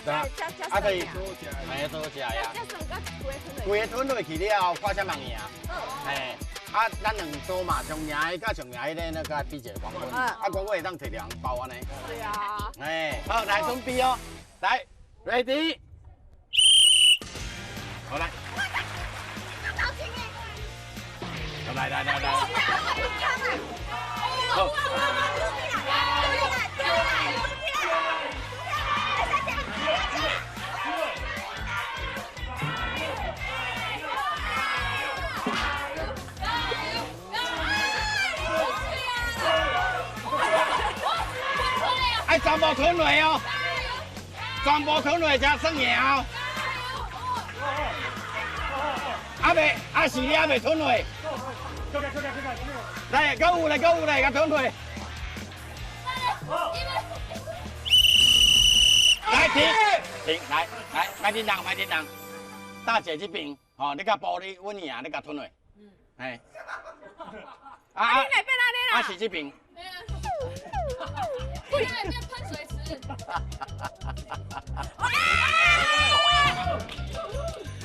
对啊，啊可以，哎多食呀。规个吞落去了后，看啥人赢。哎。啊，咱两组嘛，上赢的甲上赢的那个比一个冠军，啊，冠军会当摕2包安尼。对啊。哎，好，来准备哦，来 ，ready， 好来。好来。好。哎，全部吞落哦，全部吞落才算赢哦。啊未，啊是你啊未吞落。来，够有嘞，甲吞落。来停，来，快点让，大姐这边，吼，你甲玻璃稳赢，你甲吞落。哎。啊，是这边。不然变喷水池。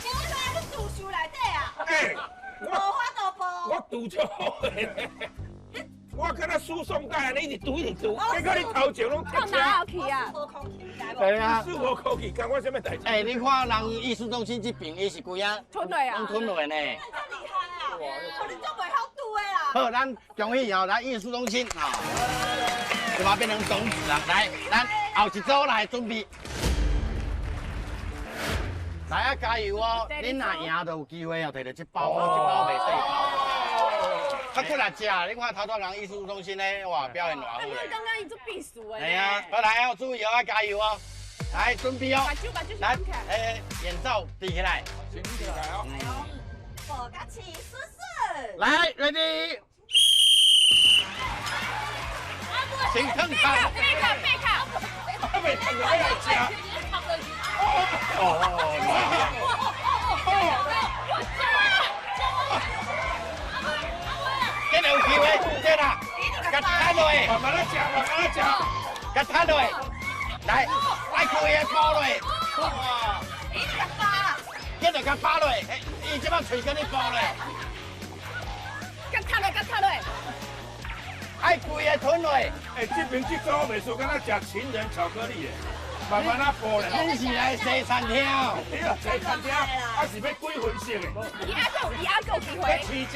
你为啥要去赌输内底啊？哎，无法度报。我赌足好诶，我敢若输送带，你一直赌，结果你头前拢踢车。哪有去啊？对啊。输无考去，干我什么代志？哎，你看人艺术中心这边，伊是规啊吞落啊，拢吞落呢。厉害啊！我你做袂晓赌的啦。好，咱恭喜哦，咱艺术中心啊，就把变成种子了。来，咱后一组来准备，大家加油哦！恁若赢就有机会哦，摕到这包，这包袂细包。较过来食，你看头头人艺术中心咧，哇，表现偌好咧。刚刚伊做避暑诶。哎呀，好来哦，注意哦，加油哦！来准备哦，来，演奏提起来，请起来哦。我卡起顺顺。来 ，ready。请看看，背靠。还没看到来吃。今日有机会，对啦，甲摊落，慢慢来吃，甲摊落，来，爱开个包落，哇，今日甲包落，伊即摆嘴跟你包落，甲摊落。爱开个吞落。哎，这边这组袂输，敢若食情人巧克力的，慢慢啊剥咧。恁是来西餐厅？对啊，西餐厅，啊是要几分熟的？伊还有机会。要试食、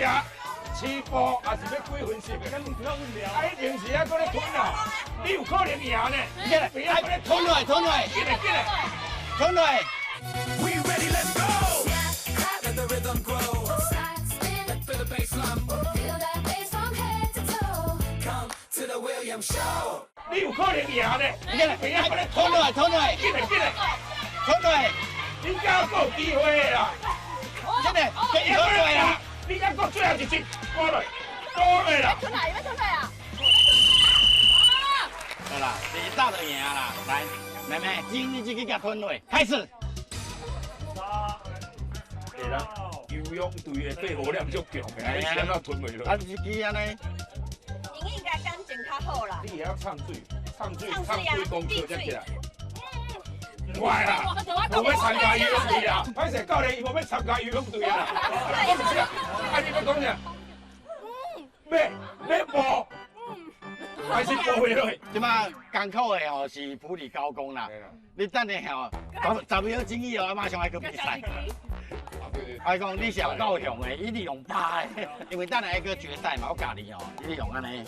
试播，啊是要几分熟的？啊，一定是啊，搁咧吞啊！你有可能赢呢？进来，哎，吞落，进来。吞落。 We ready, let's go. Let the rhythm grow. Let the bass line move. Feel that bass from head to toe. Come to the William Show. 你有可能赢呢？进来，哎，吞落，进来。吞落。你敢有机会的啦？真的，吞落啦！你敢搁最后一次过来啦！吞来啊！好啦，第一道就赢啦，来，妹妹，今日这个甲吞落，开始。对啦，游泳队的肺活量足强的，你先到吞落去。啊，是几安尼？应该感情较好啦。你也要唱水功课才起来。快啦！无要参加游泳队啦！歹势教练，伊无要参加游泳队啦。我唔知啊，啊你要讲啥？要播，还是播回来？即马艰苦的吼是普里高工啦，你等下吼10秒钟以后马上要去比赛。我讲你是有够强的，一定用拍的，因为等下要去决赛嘛，我教你哦，一定用安尼，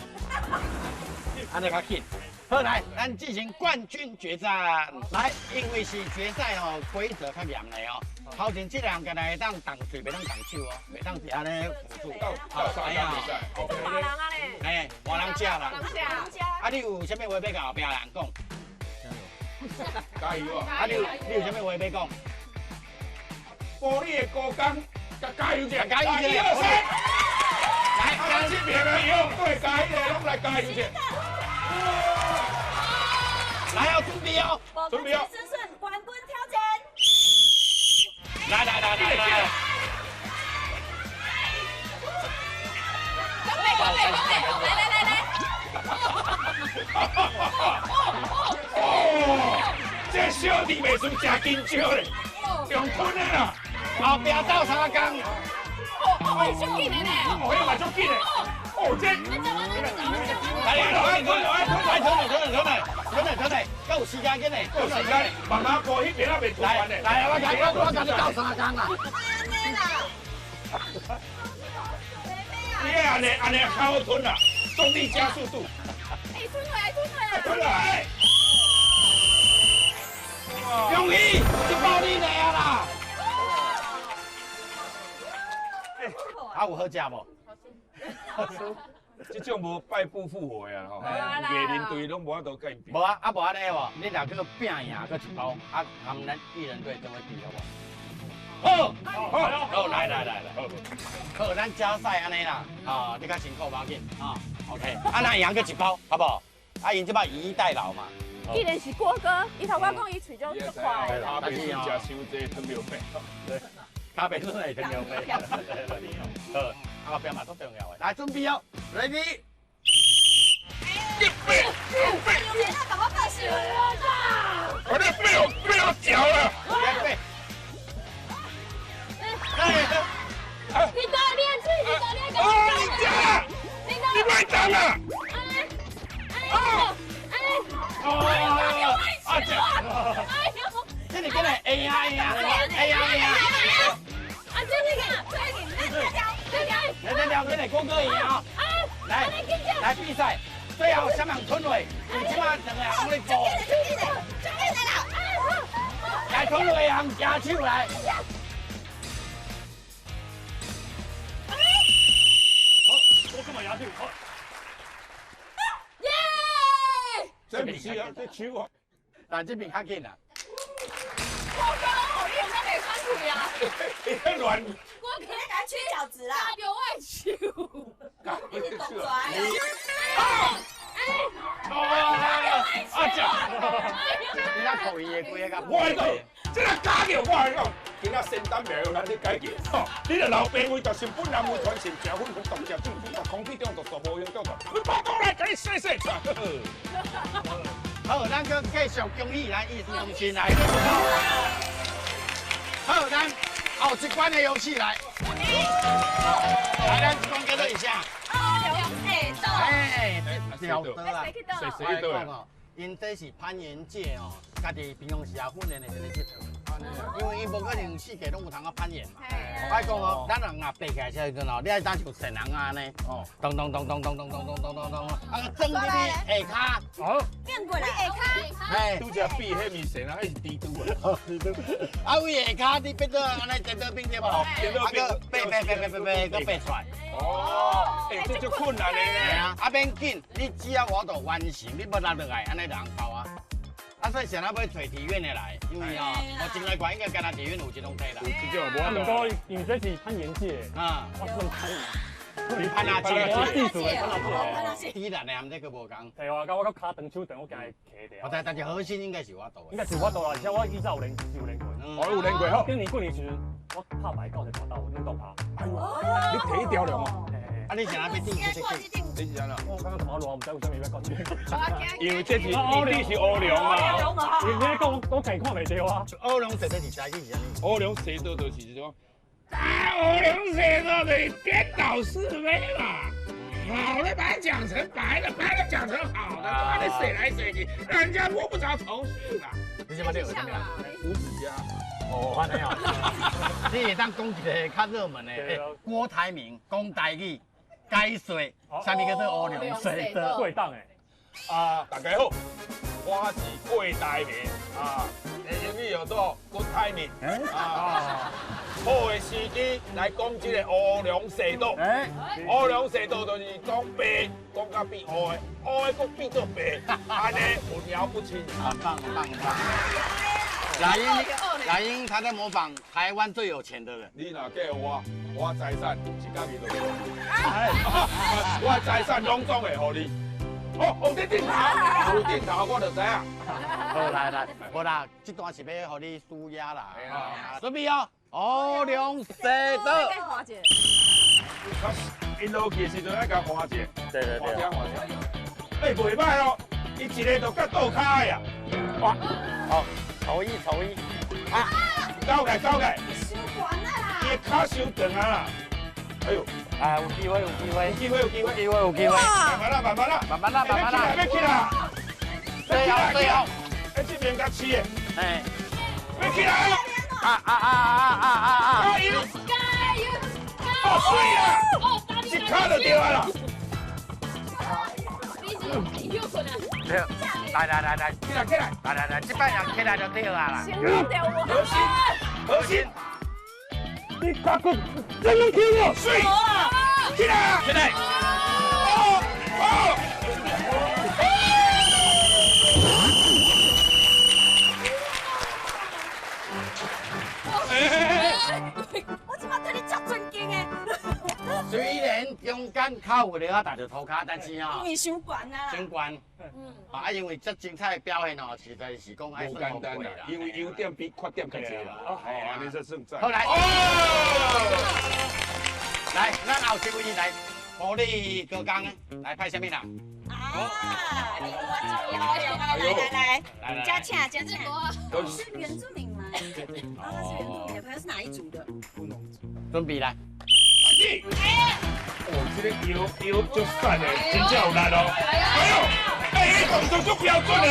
安尼较紧。好来，咱进行冠军决战。来，因为是决赛哦，规则较严的哦。头前这两个来当动嘴，袂当动手哦，袂当伫安尼辅助。到3样比赛。马人啊嘞。哎，换人食啦。啊，你有啥物话要甲后壁人讲？加油啊！啊，你有啥物话要讲？玻璃的高工，加油者，加油者1、2、3。来，咱这边的游泳队加一个，拢来加油者。来哦，准备哦，准备哦。顺顺冠军挑战。来。哦，这小弟袂算真紧张嘞，用吞的啦。后壁斗3工。哦，足紧的呢。哦，迄嘛足紧的。哦，这。来，够有时间紧嘞，够有时间。慢慢过迄边啊，袂突然嘞。来，我甲你斗3工啊。你安尼较好吞啦，重力加速度。吞来。容易，这包你来啊啦。啊，有好食无？好吃。这种无败不复活呀吼，艺人队拢无法度跟伊比。无啊，无安尼无，你若去拼赢，去一包，啊，含咱艺人队怎么比好无？好，来，好，咱加赛安尼啦，啊，你较辛苦无要紧，啊 ，OK， 啊，咱赢去一包，好不好？啊，因即摆以逸待劳嘛。既然是郭哥，伊头我讲伊喙就快。咖啡店食伤济糖尿病。对，咖啡真系糖尿病。好。后边嘛都重要的，来准备哦 ，ready， 我的背要绞了，你多练去，你多练个。哦，你夹，你卖单了。这里跟来，哎呀，来，跟来，郭哥赢啊！来比赛，最后谁人吞落？你起码两个人来过。来吞落人加手来。我干嘛压去？耶！这不是啊，这手啊，但这边较紧啊。郭哥，我一直没看出呀。你太乱。我给他去饺子啦。加油外球。你是懂转。你那口音贵个。我讲，这个假嘅我讲，今仔仙丹苗咱咧改革，吼，你个老兵为着成本人为传承，食粉粉毒食政府毒空气中毒无用中毒，你报告来，给你洗洗出。好，咱个继续恭喜咱艺术中心来。好，咱后一关的游戏来。来，咱讲叫做一下。哎，了得啊！谁对啊？因这是攀岩界哦，家己平常时啊训练的一个技术。因为伊无可能四界拢有通啊攀岩嘛。我讲哦，咱人啊爬起来时阵哦，你爱当像神人啊安尼，咚咚咚咚咚咚咚咚咚咚咚，啊个装入去下骹，哦，变过来下骹，哎，拄只比迄面神人，迄是蜘蛛啊。啊位下骹你变做安尼电刀兵对无？电刀兵，爬，个爬出来。哦，哎，这就困难嘞。系啊，啊免紧，你只要我度完成，你要拉落来，安尼就红包啊。啊，所以想要要找体院的来，因为哦，我进来管应该跟他体院有这种体啦。有这种无唔过，因为这是攀岩界，啊，我算攀岩。你攀哪界？我技术的攀哪界。体能的，毋这个无共。系啊，甲我甲骹长手长，我家骑的。但是核心应该是我度的。应该是我度啦，而且我以前有练过。哦，有练过吼。今年过年时，我拍牌到就拍到，运动拍。哎呦，你提条了吗？啊，你想要要定这个？你是安怎？我刚刚同我乱，唔知有啥物要讲住。因为这是乌龙是乌龙嘛。你你讲我近看袂到啊？乌龙蛇的是啥意思？乌龙蛇道就是这种。乌龙蛇道的颠倒是非嘛。好的把它讲成白的，白的讲成好的，把它水来水去，让人家摸不着头绪嘛。你什么六？五指家。哦，安尼啊。你会当讲一个较热门的，郭台铭讲台语。解说，啥物叫做乌龙水道？会当诶，大家好，我是郭台铭英语叫做 Good Timing 好的时机来讲这个乌龙蛇道。乌龙蛇道就是讲白，讲甲变乌的，乌的佫变做白，安尼混淆不清。棒。雅英他在模仿台湾最有钱的人。你若叫我财产一家己就我财产拢总会互你。哦，你顶头，有顶头我就知影。好来，无啦，这段是要互你舒压啦。准备哦，乌龙蛇道。因落去时阵爱甲看者。对。袂歹咯，伊一个就甲倒骹呀。哇，好，头一。高解。伊的骹伤长啊啦。哎呦，有机会。慢慢啦。要起来。最后。这边甲起的。要起来。水啊！一骹就掉啦。来，起来，这摆人起来就对啦。核心，你脚骨真能起哦，水，起来，我即摆对你足尊敬的。虽然中间靠有了打着涂骹，但是因为伤悬啊。伤悬。因为这精彩的表现哦，实在是讲爱不简单啦，因为优点比缺点较侪啦。安尼才胜在。好来，来，咱后一位来，互你高工来派什么人？来，嘉庆，是原住民吗？他是原住民的朋友，是哪一族的？准备来。这个腰足散的，真正有力哦。你动作足标准的嘞。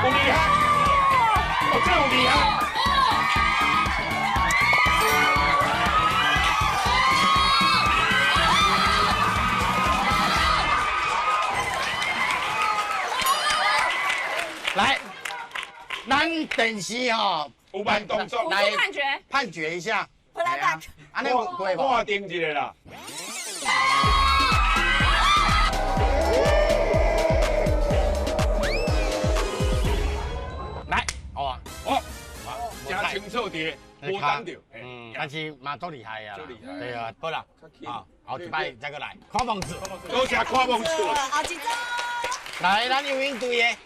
有厉害，真有厉害。来，咱电视吼有慢动作，来判决一下。安尼会无？判定一个啦。来，真清楚的，无挡到。但是嘛足厉害啊。对啊，好啦，后一摆再过来，看梦子。多谢看梦子。后一组。来，咱游泳队的。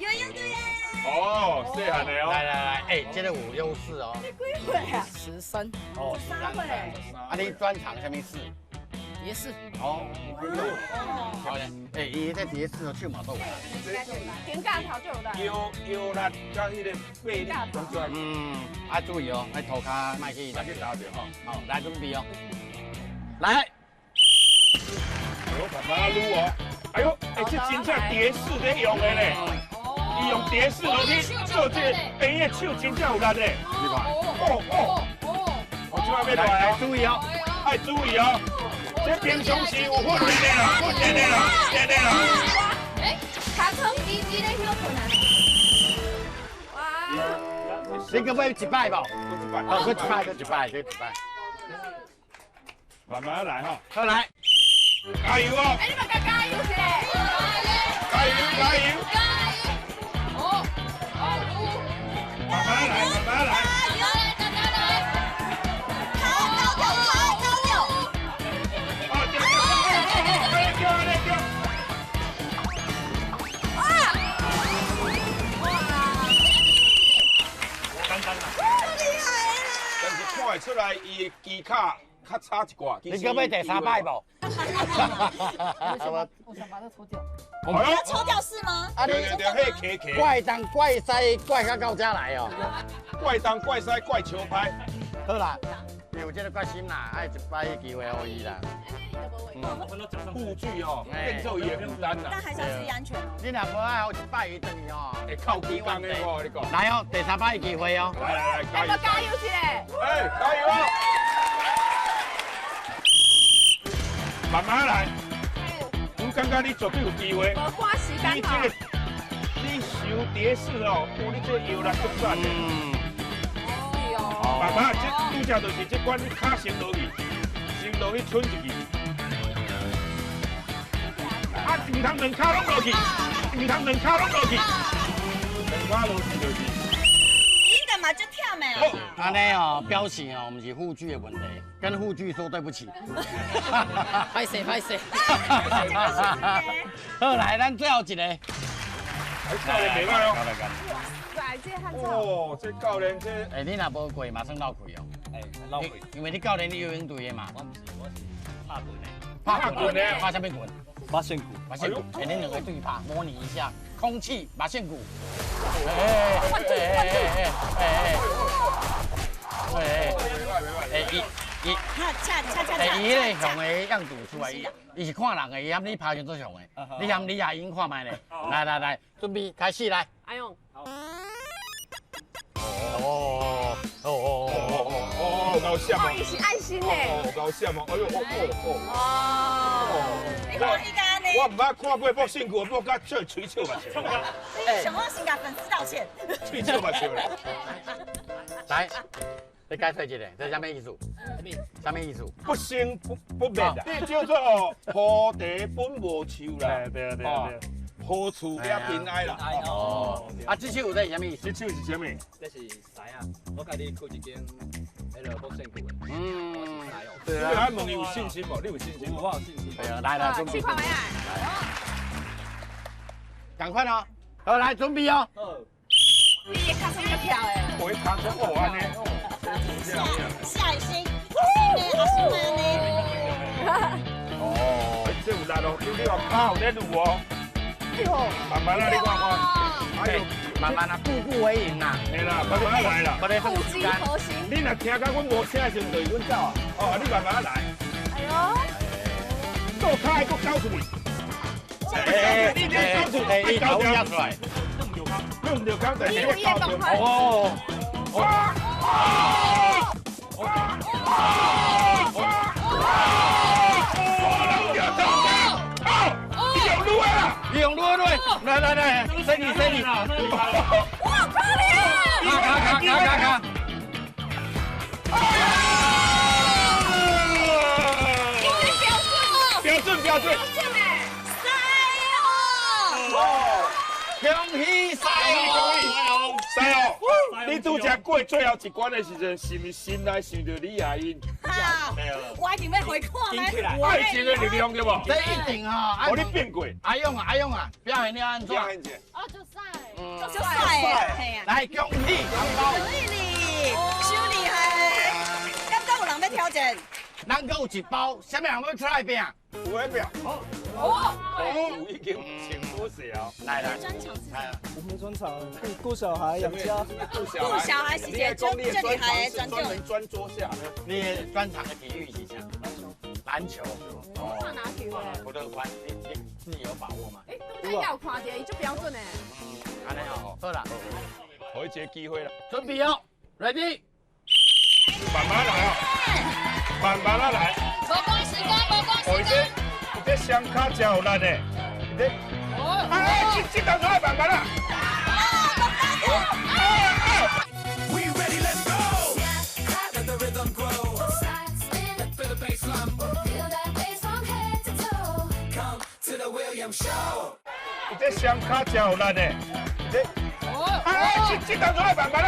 哦，细汉的哦。来，这个有优势哦。你几岁啊13。哦，13岁。你专长什么事？也是。哦。好嘞。伊在第一次手嘛都有。顶架头就有啦。腰力加迄个背力都转。注意哦，那涂骹卖去打着吼。好，来准备哦。来。慢慢撸哦。哎呦，这真正蝶式在用的嘞。伊用蝶式落去做这边的手，真正有力嘞。你看。我即摆要来哦，注意哦，爱注意哦。这平常时有训练的啦，训练的啦。卡层低低的休困啊。哇！你可不可以一摆无？一摆。慢慢来哈。好来。加油哦！你们加油起来！加油！慢慢来。但是看会出来，伊的技巧较差一寡。你可不可以第3摆无？我想把它抽掉。要抽掉是吗？你怪东怪西怪到这来哦。怪东怪西怪球拍。好啦，有这个决心啦，爱一摆的机会给伊啦。护具哦，变做伊的负担啦。但还是要注意安全哦。你若无爱好一摆伊等于哦，会靠几工的哦，你讲。来哦，第3摆的机会哦。来，加油！加油一下！哎，加油啊！慢慢来。我感觉你绝对有机会。无赶时间哈。你受蝶式哦，你这摇力足赞的。慢慢，这拄则就是这款，你脚伸落去，伸落去伸入去。啊，唔通两脚拢落去，唔通两脚拢落去，两脚落去就是。你干嘛就跳没有？安尼哦，表示哦，不是护具的问题，跟护具说对不起。拍谁拍谁。好，来，咱最后一个。教练袂歹哦。来，这汉哦，这教练这，哎，你若无过，马上闹开哦。哎，闹开。因为你教练你游泳队的嘛。我是拍棍的。拍棍的，拍什么棍？马线鼓。马线鼓。哎，恁两个对拍，模拟一下空气马线鼓。伊咧向的样度出来，伊是看人的，伊喊你拍上最上的，你喊你也应看卖咧。来，准备开始来。哎呦。高闪哦！伊是爱心的。高闪哦！哎呦，你看伊干呢？我唔捌看过爆辛苦，爆甲这吹笑目笑。你想要先甲粉丝道歉？吹笑目笑咧。来，你解释一下，这是什么意思？什么意思？不生不灭啦，这叫做菩提本无树啦。对。好处也平安啦。哦。啊，这首这是什么意思？这首是什么？这是师啊，我家己开一间迄个保险库的。对啊。你还问你有信心无？你有信心？我有信心。对啊，来，准备。去看买啊！赶快哦！好，来准备哦。你的脚声要跳诶。我脚声哦安尼。下一心，阿心呢？哦，这有力咯，你话脚有咧路哦。慢慢啦，你看看。哎呦，慢慢啦，步步为营啦。嘿啦，慢慢来啦。腹肌核心。你若听到阮无声的时阵，就阮走啊。哦，你慢慢来。哎呦。做开个走出去。你你走出去，你走出来。用着刚才你走出来。哦。你用撸，来，伸你。哇，可怜！卡。标准。恭喜赛哦！你拄则过最后一关的时阵，是毋心内想着李亚英？我一定要回看咧。爱情的力量对无？这一定哈！我你变过。阿勇啊，表现了安怎？哦，就帅。就帅诶！来，恭喜红包！恭喜你，太厉害！刚刚有人要挑战。咱阁有一包，什么人要出来拼？有诶拼。哦，已经请不少。来，专场是啥？我们专场顾小孩养家。顾小孩是些最厉害的专门专桌下。你专长的体育是啥？篮球。上哪球诶？不乐观，你自己有把握吗？哎，都要看到，伊足标准诶。安尼好，好啦，给一个机会啦。准备哦 ，ready。慢慢来哦，慢慢啊来。无关时间。你这双脚真有力的，你哎，这动作要慢慢啦。We ready, let's go. Let the rhythm grow. Feel the bass line. Feel that bass from head to toe. Come to the William Show. 你这双脚真有力的，你哎，这动作要慢慢啦。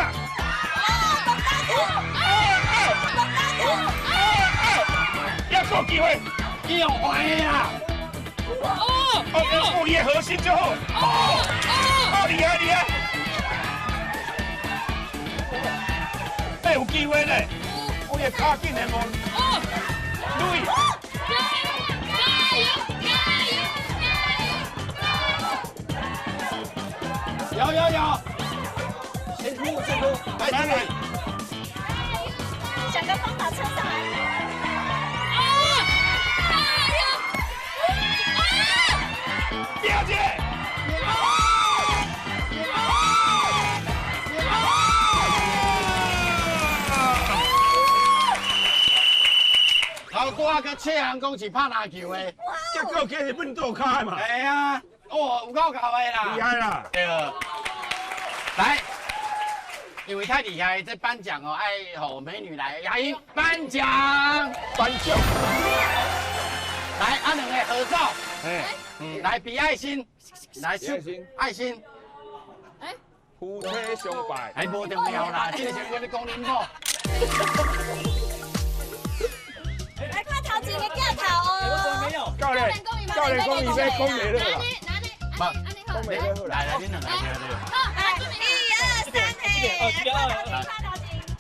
要给我机会，你用坏的啦！哦，你的核心就好。厉害！哎，有机会呢，我也卡紧的门。对。有。辛苦，来。想个方法出车上来。表姐。头拄个切行讲是拍篮球的，这个其实运动卡嘛。系啊，哦，有够搞的啦。厉害啦。对。来，因为太厉害，这颁奖哦，爱吼美女来，雅英颁奖。颁奖。来，两个合照。来比爱心，来爱心。夫妻相拜。哎，无重要啦，这个是我的公领导。来看头前的镜头哦。教练讲伊要讲美乐啦。讲美乐好啦，来，恁两个来。1、2、3，嘿。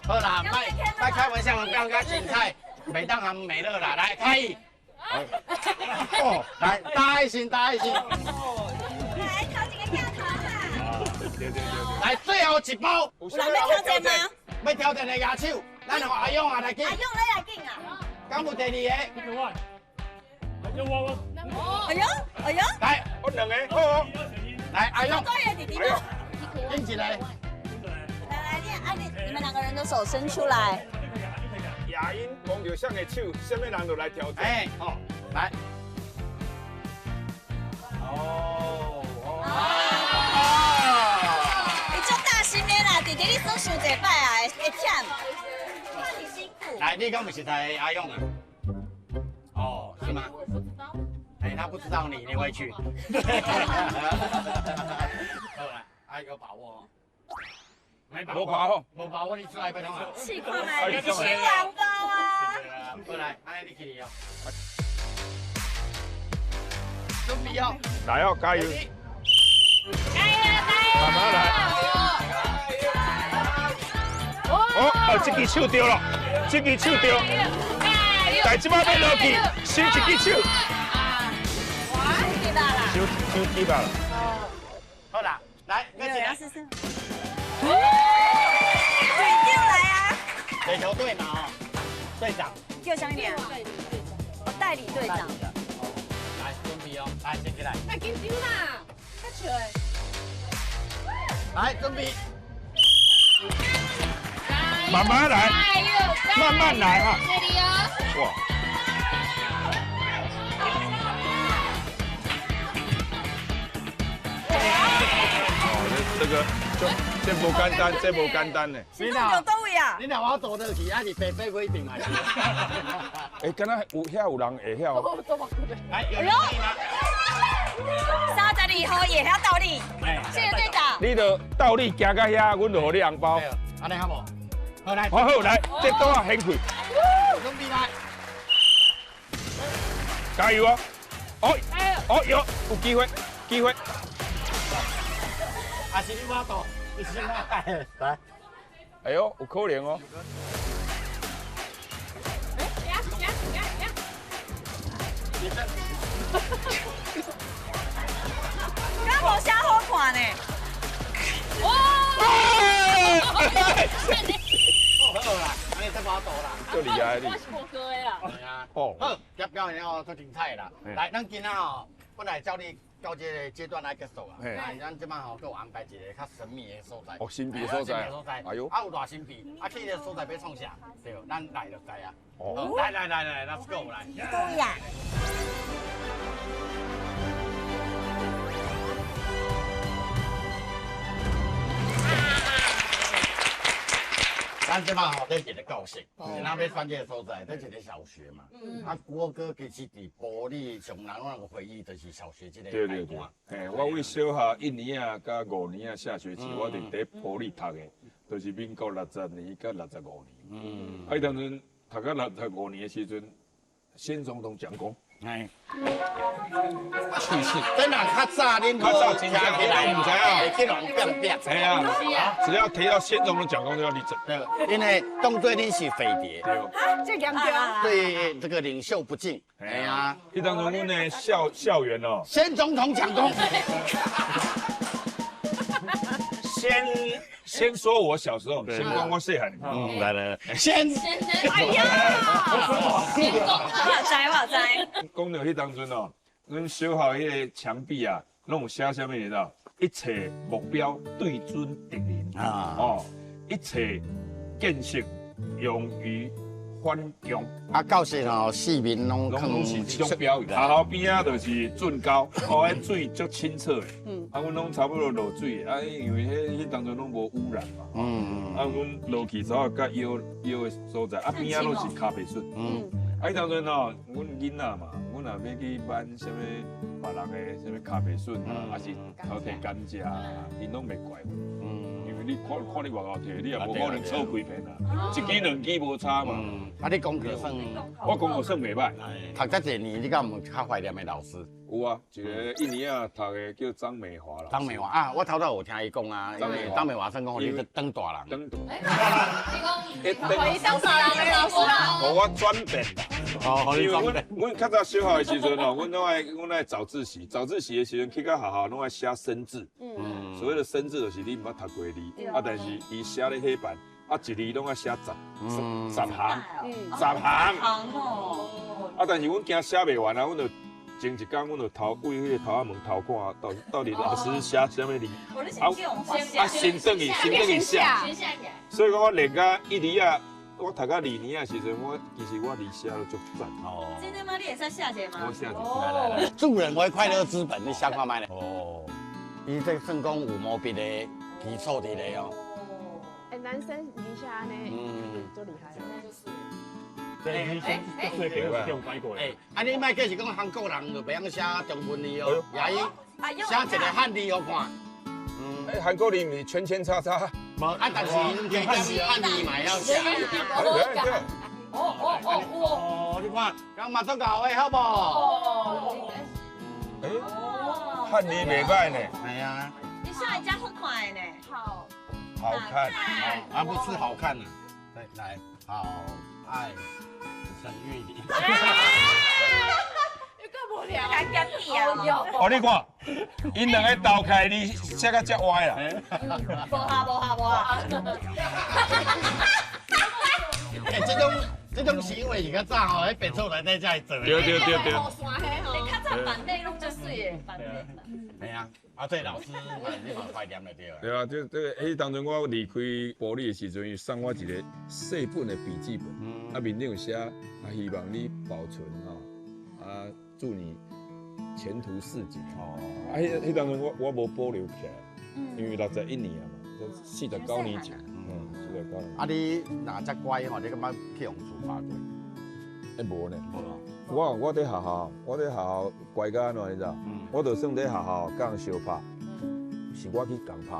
好啦，别开玩笑，刚刚精彩，袂当含美乐啦，来开始。哦，来大爱心，大爱心。来头前的镜头哈。对。来最后一包。有人要挑战吗？要挑战的牙手，咱让阿勇啊来紧。阿勇你来紧啊！敢有第二个？哎呦！来，我两个好哦。来，阿勇。多爷弟弟吗？拎起来。来，你们两个人的手伸出来。雅英讲着像个手，什么人都来挑战。哎，好，来。你做大心的啦，弟弟你做伤一摆啊，会忝。看你辛苦。来，你敢不是在阿勇啊？哦，是吗？我不知道。哎，他不知道你会去。好了，还有把握。没把握，没把握，你出来不通啊！试看卖，你是新郎高啊！过来，安尼你去哦。准备哦。来哦，加油！加油！慢慢来。哦，这支手掉了，这支手掉。但即摆要落去，收一支手。哇，跌到啦！收跌到了。好啦，来，没有要试试。对调来啊！水球队嘛哦，队长。叫什么名？我代理队长。来，准备哦，来，先起来。太紧张啦，太笑诶。来，准备。慢慢来，慢慢来哈。哇！哦，这个这不简单，这不简单呢。你哪有到位啊？你哪我走得去，还是白白规定嘛？哎，敢若有人会晓。来，有人可以吗？32号也要倒立。谢谢队长。你就倒立行到遐，阮就给你红包。安尼好无？好来，好来，这刀啊，掀开。准备来。加油啊！哦，有机会，机会。啊，是你我倒，你先来。哎呦，有可能哦。刚无啥好看呢。好啦，安尼再把倒啦。够厉害你。我是无哥的啦。系啊。哦。好，表演哦，足精彩啦。来，咱今仔哦，本来照你到这个阶段来结束啊。哎，咱即摆吼，给我安排一个较神秘的所在。哦，神秘所在。哎呦。啊，有偌神秘，啊，去个所在要创啥？对，咱来就知啊。哦。来，Let's go 来。对呀。咱即摆吼，在一个高兴，是咱要选这个所在，在一个小学嘛。啊，国歌其实伫玻璃上人那个回忆，就是小学这个阶段。嘿，我为小学1年啊，甲5年啊下学期，我伫在玻璃读的，就是民国60年甲65年。啊，当阵读到65年的时阵，先总统讲功。哎，真啊，较早恁较早真正起来，唔知啊，会去乱变变。系啊，只要提到先总统讲功就要立正。对，因为当做你是匪谍，这严重。对这个领袖不敬。哎呀，迄当阵阮的校园哦，先总统讲功。先说我小时候，先讲我细汉。来，先。哎呀，我知。讲到迄当阵哦，阮小学迄个墙壁啊，拢有写啥物你知道？一切目标对准敌人啊！哦，一切建设用于反强。啊，教室吼，市民拢是这种标语。学校边仔就是圳沟，哦，迄水足清澈的。啊，阮拢差不多落水，啊，因为迄当阵拢无污染嘛。啊，阮落去走甲腰的所在，啊边仔拢是咖啡笋。啊，迄当阵吼，阮囡仔嘛，阮若要去挽什么别人的什么咖啡笋啊，还是偷摕甘蔗啊，因拢袂怪阮。因为你看你外口摕，你也无可能错几遍啊，一支两支无差嘛。啊，你功课算？我功课算袂歹。读遮侪年，你敢有较怀念的老师？有啊，一个印尼啊读的叫张美华啦。张美华啊，我头有听伊讲啊，因为张美华算讲你是当大人。你当大人的老师啊？我转变啦。哦，因为阮较早小学的时阵哦，阮爱早自习的时阵去到学校拢爱写生字。所谓的生字就是你毋捌读过的字，啊，但是伊写咧黑板，啊，一字拢爱写10行。啊，但是阮惊写袂完啊，阮就前一天阮就为迄个头仔门偷看，到底老师写啥物字，先等伊写。所以讲我练到1年啊，我读到2年的时阵，其实我字写都足赞。哦。真的吗？你会使写者吗？我写者。来，助人为快乐之本，你写看卖咧。哦。伊这算讲有毛笔的基础伫咧哦。哎，男生字写安尼，就厉害了。啊，你莫计是讲韩国人就袂晓写中文字哦，也写一个汉字好看。韩国字毋是圈圈叉叉。无啊，但是汉字嘛要写。你看，刚马上搞的好不好？汉字袂歹呢。哎呀。你写的真好看的呢。好看。啊，不是好看啊。来，好爱。沈玉玲，你够无聊，该减你啊！哦，你看，因两个斗开，你写个遮歪啦。无下。哎，这种行为是较早吼，喺别厝内底才会做。对。你较早板内拢最水的板内。系啊，啊，这老师你嘛怀念了对啊。对啊，迄当阵我离开部里的时阵，伊送我一个细本的笔记本，啊面顶有写，希望你保存啊，祝你前途似锦。哦，迄当阵我无保留起来，因为61年啊嘛，49年前，49年。啊，你若遮乖吼，你感觉去用书法过？无呢。我在学校乖到安怎你知道？我就算在学校甲人相拍，是我去共拍，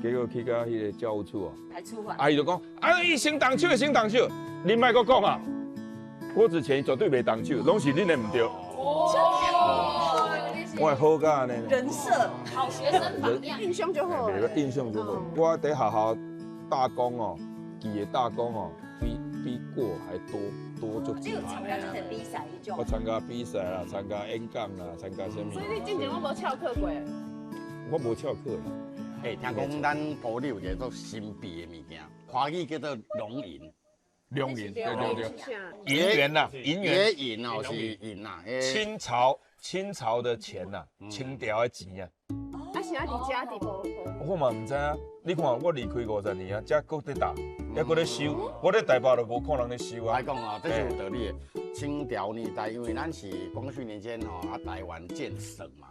结果去到迄个教务处哦，还处罚。阿姨就讲，伊先动手，恁莫阁讲啊！我之前绝对袂动手，拢是恁的唔对。我会好甲安尼。人设，好学生榜样，印象就好。印象就好。我在学校打工哦，记的打工哦，比过还多就。你有参加这个比赛迄种？我参加比赛啦，参加演讲啦，参加什么？所以你之前我无翘课过。我无翘课啦。听讲咱埔里有一个做神秘的物件，华语叫做龙银。龙银，对。银元呐，银元。银哦是银呐。清朝的钱呐，清朝的钱啊。啊，是啊，伫遮伫无？我嘛唔知啊。你看我离开50年啊，遮搁在打，还搁在修。我在台北都无看人咧修啊。来讲哦，这是有道理的。清朝年代，因为咱是光绪年间吼，台湾建省嘛，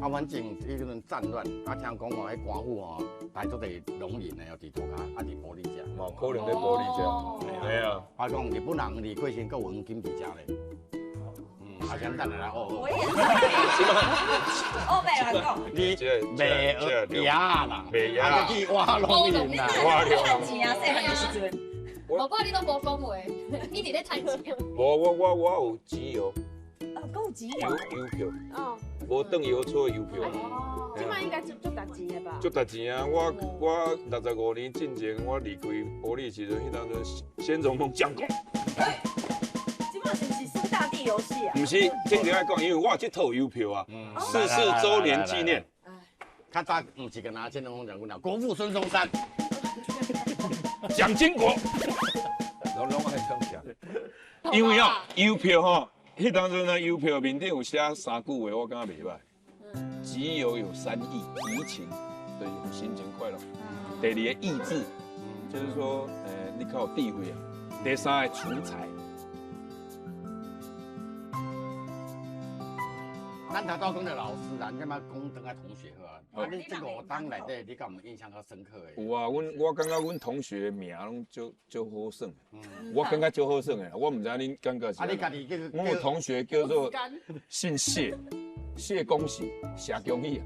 反正迄阵战乱，听讲哦，迄官府哦，带足地农民的，伫涂骹，伫埔里遮。嘛可能在埔里遮。系啊。讲日本人离过前，搁有黄金伫遮咧。好像等来哦。我也是。哦，袂乱讲。你卖鸭啦，卖鸭去挖龙银啦，挖龙钱啊，细汉的时阵。无怪你都无讲话，你伫咧趁钱。我有钱哦。够钱邮票。哦。无等邮出邮票。哦。即摆应该足值钱的吧？足值钱啊！我65年进前，我离开埔里时阵，迄当阵先总统讲过。是不是苏大地游戏啊？不是，正经爱讲，因为我这套邮票啊，44周年纪念，较早唔是跟拿建东讲过啦，国父孙中山，蒋经国，拢爱讲起来。因为哦，邮票吼，迄当阵呢，邮票面顶有写三句话，我感觉袂歹。集邮有3义，怡情，对，心情快乐。第二个义志，就是说，你较有智慧啊。第三个储财。咱头到讲的老师啊，你干嘛讲等下同学好啊？你这5档内底，你敢有印象较深刻的？有啊，我感觉阮同学名拢就好耍，我感觉就好耍的，我唔知恁感觉是。啊，你家己叫？我有同学叫做姓谢，谢恭喜，谢恭喜啊。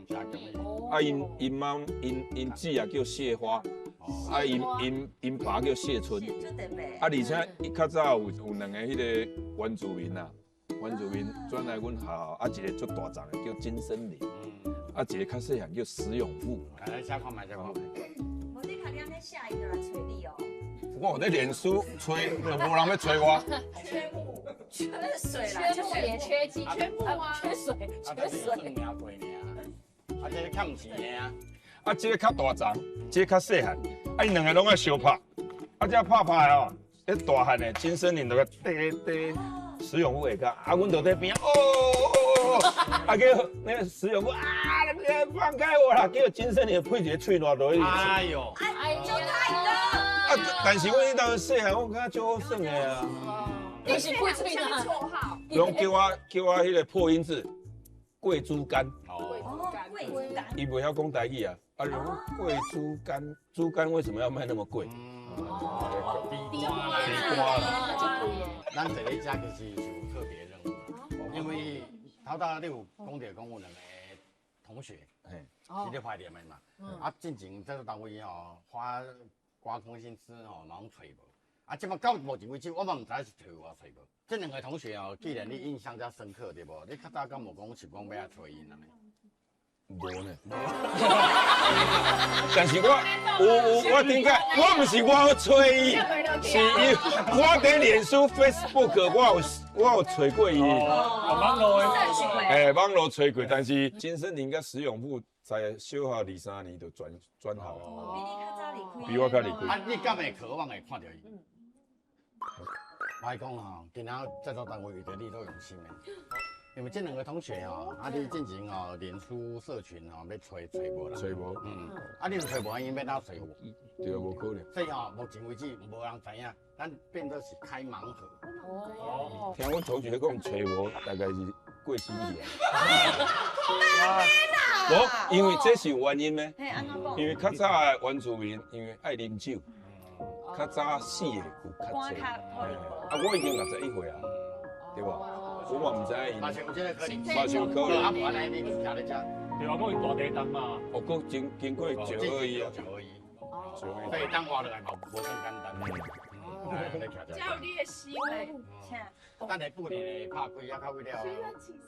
谢恭喜。啊，因妈因姊也叫谢花，啊因爸叫谢春，啊而且伊较早有2个迄个原住民啊。原住民转来阮校，啊一个足大丛的叫金森林，啊一个较细汉叫石永富。来写看卖，写看卖。无你看你安尼写伊就来找你哦。我有在脸书吹，就无人要吹我。缺木，缺水啦，缺木也缺金，缺木啊，缺水，缺水。啊，这个较唔是的啊。啊，这个较大丛，这个较细汉，啊因2个拢爱相拍，啊这拍哦，迄大汉的金森林就个缀。石永富下骹，啊，阮就在边啊叫那个石永富啊，放开我啦！叫金森林配一个喙烂落去。哎呦，哎，就太了。啊，但是我迄当细汉，我感觉足好耍的啊。你是贵嘴呢？绰号。拢叫我迄个破音字，贵猪肝。哦，贵猪肝。伊袂晓讲台语啊，啊，贵猪肝，猪肝为什么要卖那么贵？地瓜了。咱这里家就是有特别任务，因为头到你有讲到讲有2个同学，是咧排练的嘛，啊进前这个单位吼花刮空心思吼，嘛拢找无，啊即摆到目前为止，我嘛唔知是找我找无。这2个同学哦，既然你印象较深刻对无？你较早敢无讲是讲要来找因安尼？无呢，但是我顶解我唔是我催伊，是伊我伫脸书 Facebook 我有找过伊，网络的，网络找过，但是金森林甲石永富在小学2、3年就转校了，比我较离开。啊，你敢会渴望会看到伊？我讲吼，今仔制作单位为着你都用心的。因为这2个同学哦，啊，你进前哦，脸书社群哦，要找无啦，找无，啊，你若找无，因要哪找有？对，无可能。所以哦，目前为止无人知影，咱变做是开盲盒。哦。听阮同学讲找无，大概是过时去啊。无，因为这是有原因的。因为较早的原住民，因为爱啉酒，较早死的有较侪。啊，我已经61岁啊，对吧？我嘛唔知影，嘛是有这个可能，嘛是有可能。啊，不然你徛咧遮，对啊，讲伊大地震嘛，哦，佫经过921啊，921，所以当活落来嘛无算简单。叫你的心嘞，等下过年拍开啊，到尾了，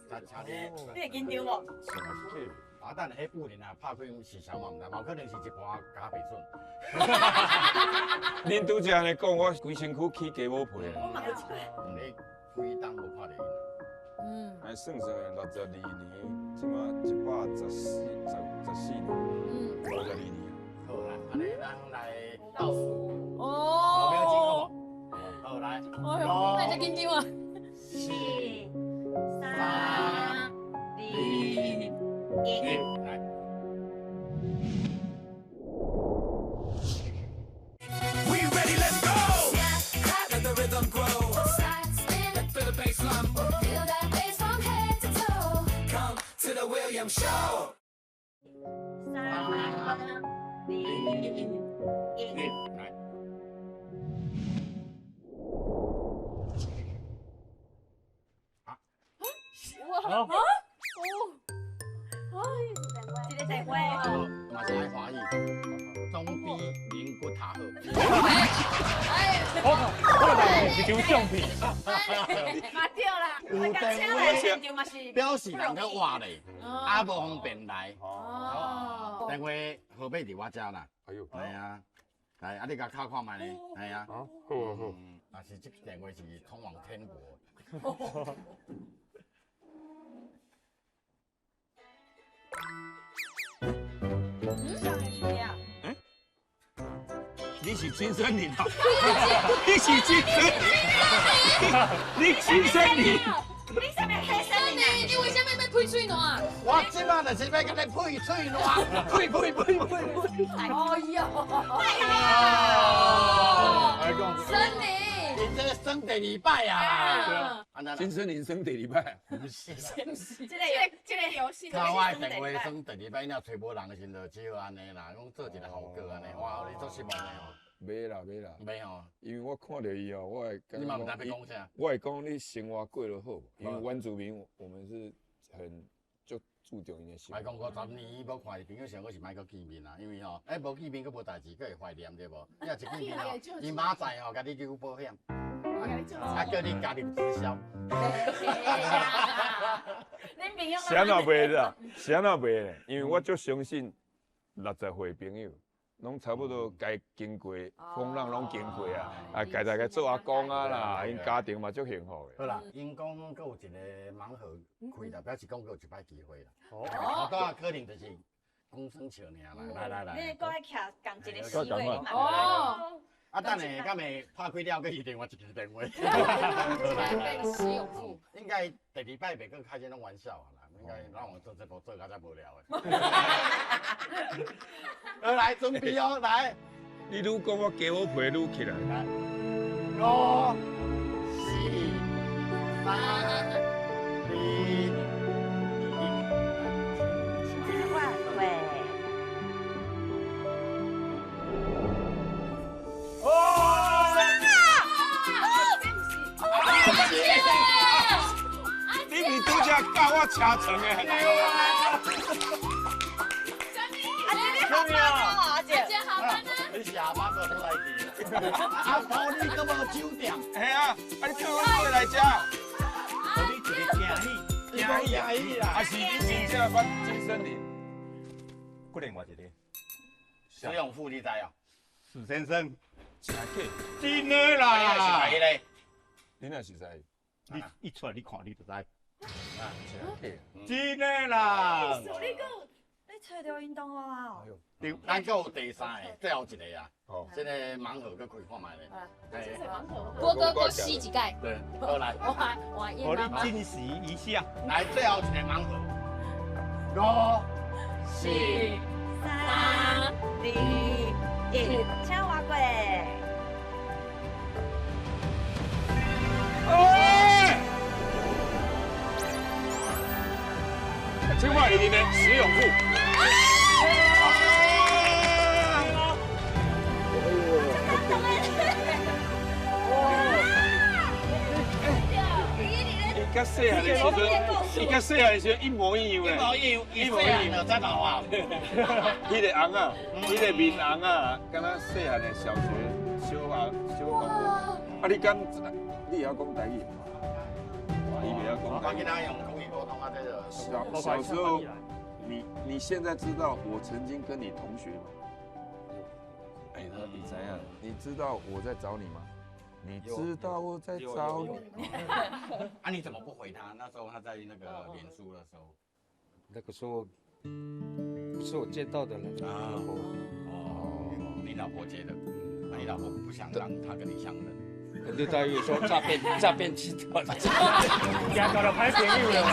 咱请你，你会紧张无？啊，等下过年啊，拍开是啥嘛唔知，嘛可能是一盘加倍笋。恁拄则安尼讲，我规身躯起鸡母皮啊。你几档无看到伊？还算算62年，即马114年，52年。好啦，安尼咱来倒数。哦。5秒钟好无？好来。哎呦，那就紧张啊。 4、3、2、1，来。 We ready, let's go! Let the rhythm grow. Side spin, feel the bass line. Feel that bass from head to toe. Come to the William Show. 3、2、1，来。 好。这个在位。嘛是爱华裔，总比名骨塔好。是张相片。嘛对啦，有电话表示人去挖咧，啊无方便来。哦。电话号码伫我遮啦。哎呦。系啊。来，啊你甲敲看卖咧，系啊。好，好，好。但是这个电话是通往天国。 Come 你是金森林啊？你是金森林？你金森林？你什么黑森林？你为什么要配嘴暖？我即摆就是要甲你配嘴暖，配。哎呦！森林。你这生第二摆啊！金森林生第二摆，不是啦。这个游戏，他我电话算第二摆，了找无人的时阵，就只好安尼啦，讲做一个好歌安尼，哇，你做失望的哦。袂啦，袂吼，因为我看到伊哦，我会你嘛唔知要讲啥？我会讲你生活过得好，因为原住民我们是很就注重伊的生活。莫讲50年无看朋友时，我是莫搁见面啦，因为吼，无见面搁无代志，搁会怀念对无？你若一见面吼，伊明仔吼，甲你求保险，叫你家庭直销。恁朋友是安怎袂啦？是安怎袂咧？因为我足相信60岁朋友。拢差不多该经过风浪拢经过啊，该大家做阿公啊啦，因家庭嘛足幸福的。好啦，因讲阁有一个盲盒开啦，表示讲阁有一摆机会啦。哦，当然可能就是讲算笑尔啦，来。你搁爱徛共一个席位嘛？哦。啊，等下敢会拍开了，搁一电话一支电话。实用户。应该第二摆袂搁开这种玩笑啦。应该让我做这部做到才无聊的。来准备哦，来。你愈讲我加我配愈起来。来，5、4、3、2、你比拄则教我车床的。阿姐好吗？你下班就出来去。阿婆你搁无酒店？系啊，你叫我过来吃。你一个惊喜啦！啊是你真正捌金森林？过另外一个。石永富你知哦？史先生。真假？真的啦！是咧？你哪是知？你一出来你看你就知。真的啦！你找到运动啊？咱还有第三个，最后一个啊。哦。这个盲盒搁开看卖咧。郭哥给我吸几盖。对，好来。我你惊喜一下。来，最后一个盲盒。5、4、3、2、1，请我过来。青花一定的石永富。伊甲细汉的时阵，一模一样嘞。一模一样，真好啊！迄个红啊，迄个面红啊，敢若细汉的小学小公。啊，你敢？你也要讲台语？你不要讲台语。小时候，你现在知道我曾经跟你同学吗？哎，你怎样？你知道我在找你吗？你知道我在找你？啊，你怎么不回他？那时候他在那个脸书的时候，那个时候不是我见到的人啊。哦，你老婆接的，那你老婆不想让他跟你相认。刘大玉说诈骗集团，两个人拍朋友了嘛？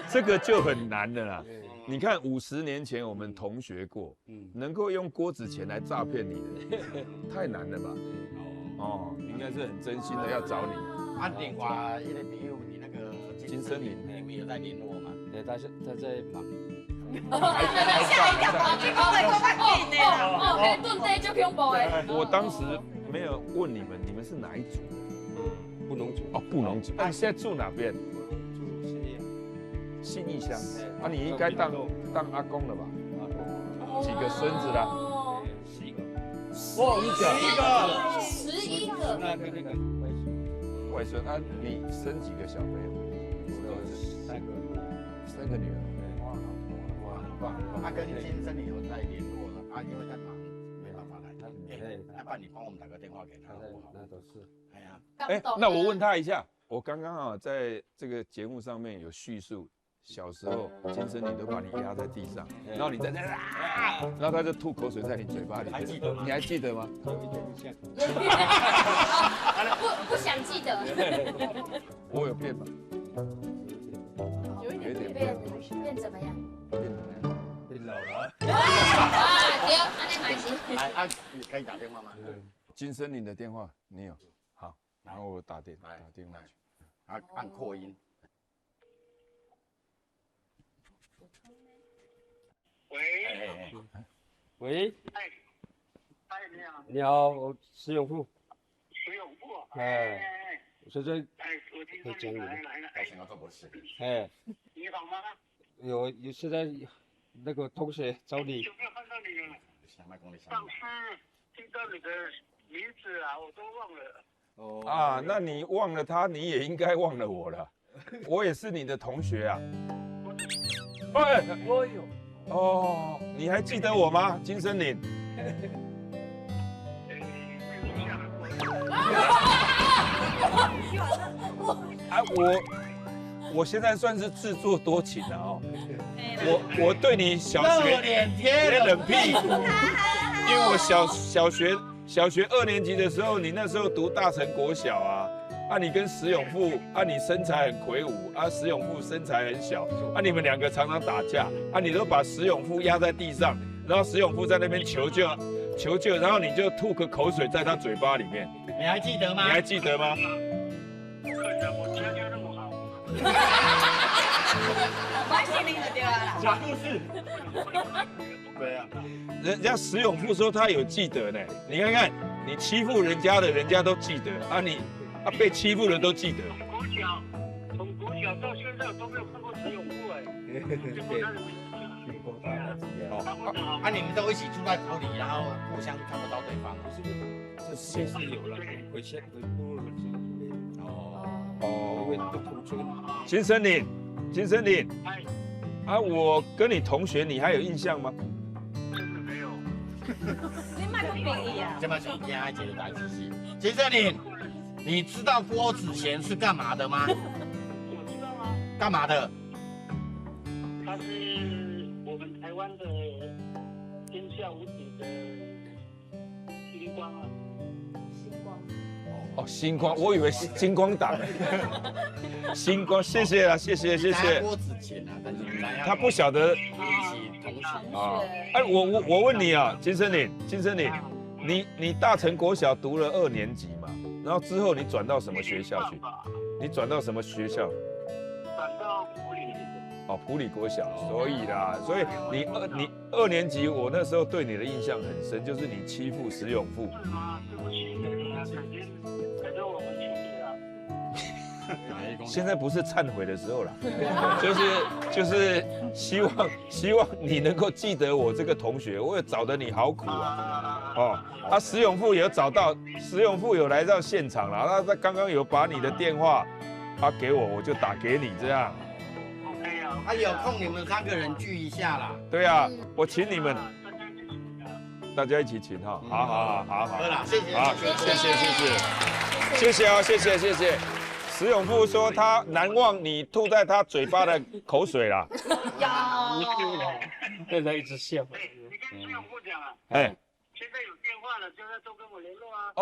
这个就很难的啦。你看50年前我们同学过，能够用郭子乾来诈骗你的，太难了吧？哦，应该是很真心的要找你。啊，另外一个朋友，你那个金森林，你们有在联络吗？对，他在忙。吓一跳，你讲的够快紧的啦！黑盾这就恐怖哎！我当时没有问你们是哪一组？布农族。哦，布农族。那你现在住哪边？住信义乡。啊，你应该当阿公了吧？几个孙子啦？11个。哇11个。那个外孙啊，你生几个小朋友？3个女儿。他跟金森林有在联络了啊，因为他忙，没办法来。要不然你帮我们打个电话给他好不好？那都是。哎呀，那我问他一下，我刚刚啊在这个节目上面有叙述小时候金森林都把你压在地上，然后你在那然后他就吐口水在你嘴巴里。你还记得吗？不想记得。我有变吗？有一点变怎么样？变老了。对，安尼还行。你可以打电话吗？金森林的电话你有？好，然后我打电话去。按扩音。喂，你好，我石永富。哎，我现在可以讲你。哎，你好吗？有现在那个同学找你。有没有看到你了？上次听到你的名字啊，我都忘了。啊，那你忘了他，你也应该忘了我了。我也是你的同学啊。哎，我有。哦，你还记得我吗？金森林。啊，我现在算是自作多情了哦。我对你小学贴冷屁股，因为我小学2年级的时候，你那时候读大成国小啊。啊，你跟石永富啊，你身材很魁梧啊，石永富身材很小啊，你们2个常常打架啊，你都把石永富压在地上，然后石永富在那边求救，然后你就吐个口水在他嘴巴里面。你还记得吗？你还记得吗？我家教那么好。我心灵就对了。假故事。对啊。人家石永富说他有记得呢，你看看，你欺负人家的，人家都记得啊，你。被欺负的都记得。从国小到现在都没有看过石永富哎。你们都一起住在府里，然后互相看不到对方。这现是有了，回部落因为都同村。金森林。啊，我跟你同学，你还有印象吗？没有。你卖个屁呀！这么想惊一个代志是，金森林。你知道郭子乾是干嘛的吗？我知道啊。干嘛的？他是我们台湾的天下无敌的星光啊。星光。哦，星光，我以为是金光党。星光，谢谢啦，谢谢。郭子乾啊，但是他不晓得。一起同学啊。哎，我问你啊，金森林，你大成国小读了2年级嘛？然后之后你转到什么学校去？你转到什么学校？转到埔里。哦，埔里国小，所以你2年级，我那时候对你的印象很深，就是你欺负石永富。是吗？对不起，改天我们请你啊。现在不是忏悔的时候了，就是希望你能够记得我这个同学，我也找得你好苦啊。哦，石永富也找到，石永富有来到现场了，他刚刚有把你的电话给我，我就打给你这样。OK 啊，有空你们3个人聚一下啦。对啊，我请你们，大家一起请哈。好。对了，谢谢。好，谢谢啊，谢谢。石永富说他难忘你吐在他嘴巴的口水啦。现在一直笑。你跟石永富讲啊。哎。现在有电话了，叫他多跟我联络啊。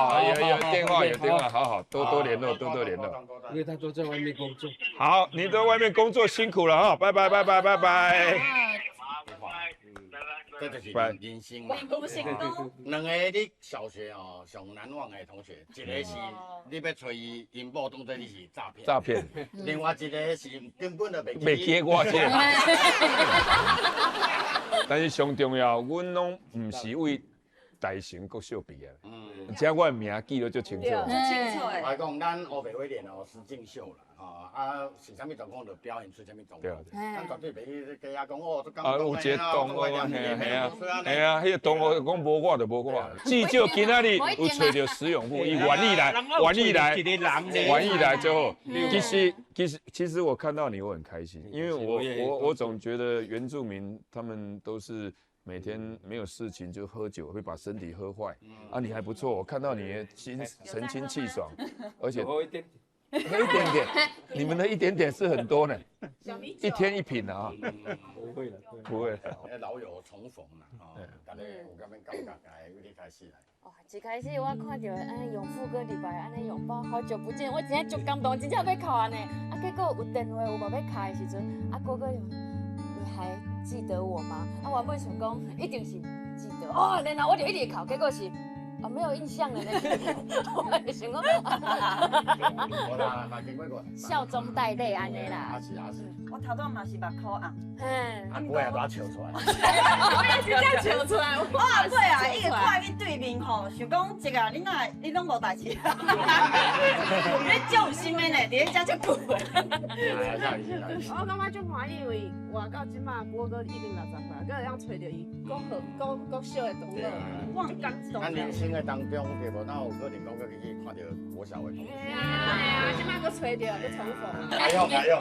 好，有电话，好，多联络。因为他都在外面工作。好，你在外面工作辛苦了哈，拜拜。这就是人生嘛。2个你小学哦上难忘的同学，一个是你要找伊因某当作你是诈骗，另外一个是根本就袂记我这。但是上重要，阮拢唔是为大成国小毕业，而且我的名记得足清楚。我讲咱湖北威廉哦，石敬秀啦，是啥物状况就表现出啥物状况。咱绝对袂去跟遐讲哦，有一个洞哦，系啊，迄个洞我讲无我就无我。至少今仔日有找到石永富，伊愿意来就好。其实我看到你我很开心，因为我总觉得原住民他们都是。每天没有事情就喝酒，会把身体喝坏。你还不错，我看到你神清气爽，而且那一点点，你们的一点点是很多呢，一天一瓶啊。不会了，不会。老友重逢啦，哦，大家有咁样感觉哎，你开始来。哦，一开始我看到永富哥礼拜安尼拥抱，好久不见，我真正足感动，真正要哭安尼。啊，结果有电话有无要开的时阵，啊哥哥你还记得我吗？啊，我本想讲一定是记得哦，然后我就一直哭，结果是。啊，没有印象了呢。我就想讲，笑中带泪安尼啦。我头拄嘛是目眶红。啊，我也把它笑出来。我也是这样笑出来。哇，对啊，伊个看去对面吼，想讲这个你拢无代志。你足有心的呢，伫咧遮足久的。我感觉足欢喜，因为活到即马，我哥已经60岁，搁会当找到伊，搁好，搁小的同乐，我感动。咱人生的当中，对无？哪有可能讲去看到国小的同学？即马搁找到，搁重逢。가요.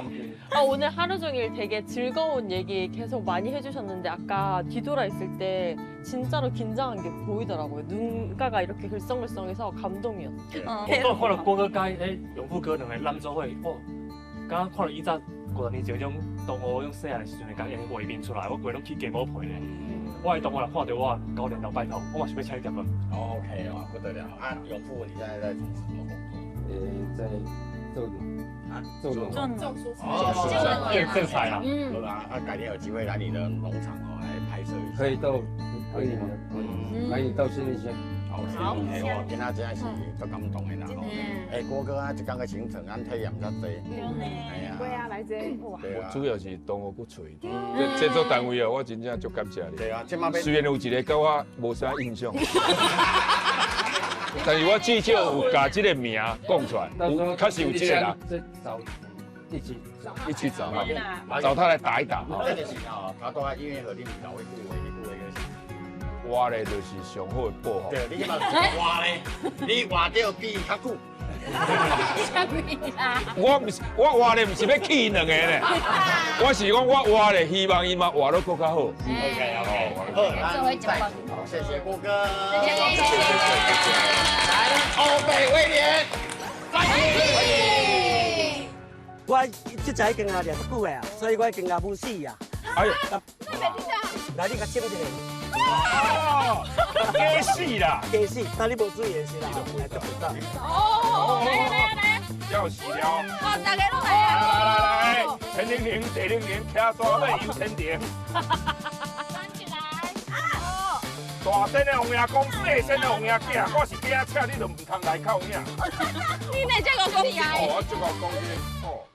오늘 하루 종일 되게 즐거운 얘기 계속 많이 해주셨는데 아까 뒤돌아 있을 때 진짜로 긴장한 게 보이더라고요. 눈가가 이렇게 글썽글썽해서 감동이었어요. 看到郭哥甲永富哥两个男组伙，哦，刚刚看到以前50年前种同学用细汉的时阵的甲因画面出来，我规拢去鸡母皮咧。我的同学来看到我9年头拜头，我嘛是要请你点啊。OK 哇，不得了啊！永富，你现在在从事什么工作？在做正菜啊。好吧，改天有机会来你的农场哦，来拍摄一下。可以吗？来你到新一些。好，我今仔真系是足感动的啦吼。郭哥啊，一天的行程咱体验较多。哎呀，对啊，来这哇。主要是同学不吹，制作单位啊，我真正足感谢你。对啊，虽然有一个跟我无啥印象，但是我至少有把这个名讲出来，确实有这个人。一起找，找他来打一打。这就是哦，他都在医院和你聊一句话，活咧就是上好的保护。对，你嘛活咧，你活着比较久。我活咧，唔是要气两个呢，我是讲我活咧，希望伊嘛活得更加好。OK， 好，谢谢郭哥，谢谢。来，欧北威廉，欢迎。我即只间啊，掠足久的啊，所以我间啊不死啊。哎呦，来你甲亲一下。哦，假死啦！假死，但你无注意的是啦，来做不到。哦，来，要死了！哦，大家拢来啊！来，陈玲玲、谢玲玲，骑沙尾游天庭。站起来！啊！大声的红爷公，细声的红爷囝，我是囝车，你都唔通来靠影。你哪这个公爷？哦，这个公爷。哦。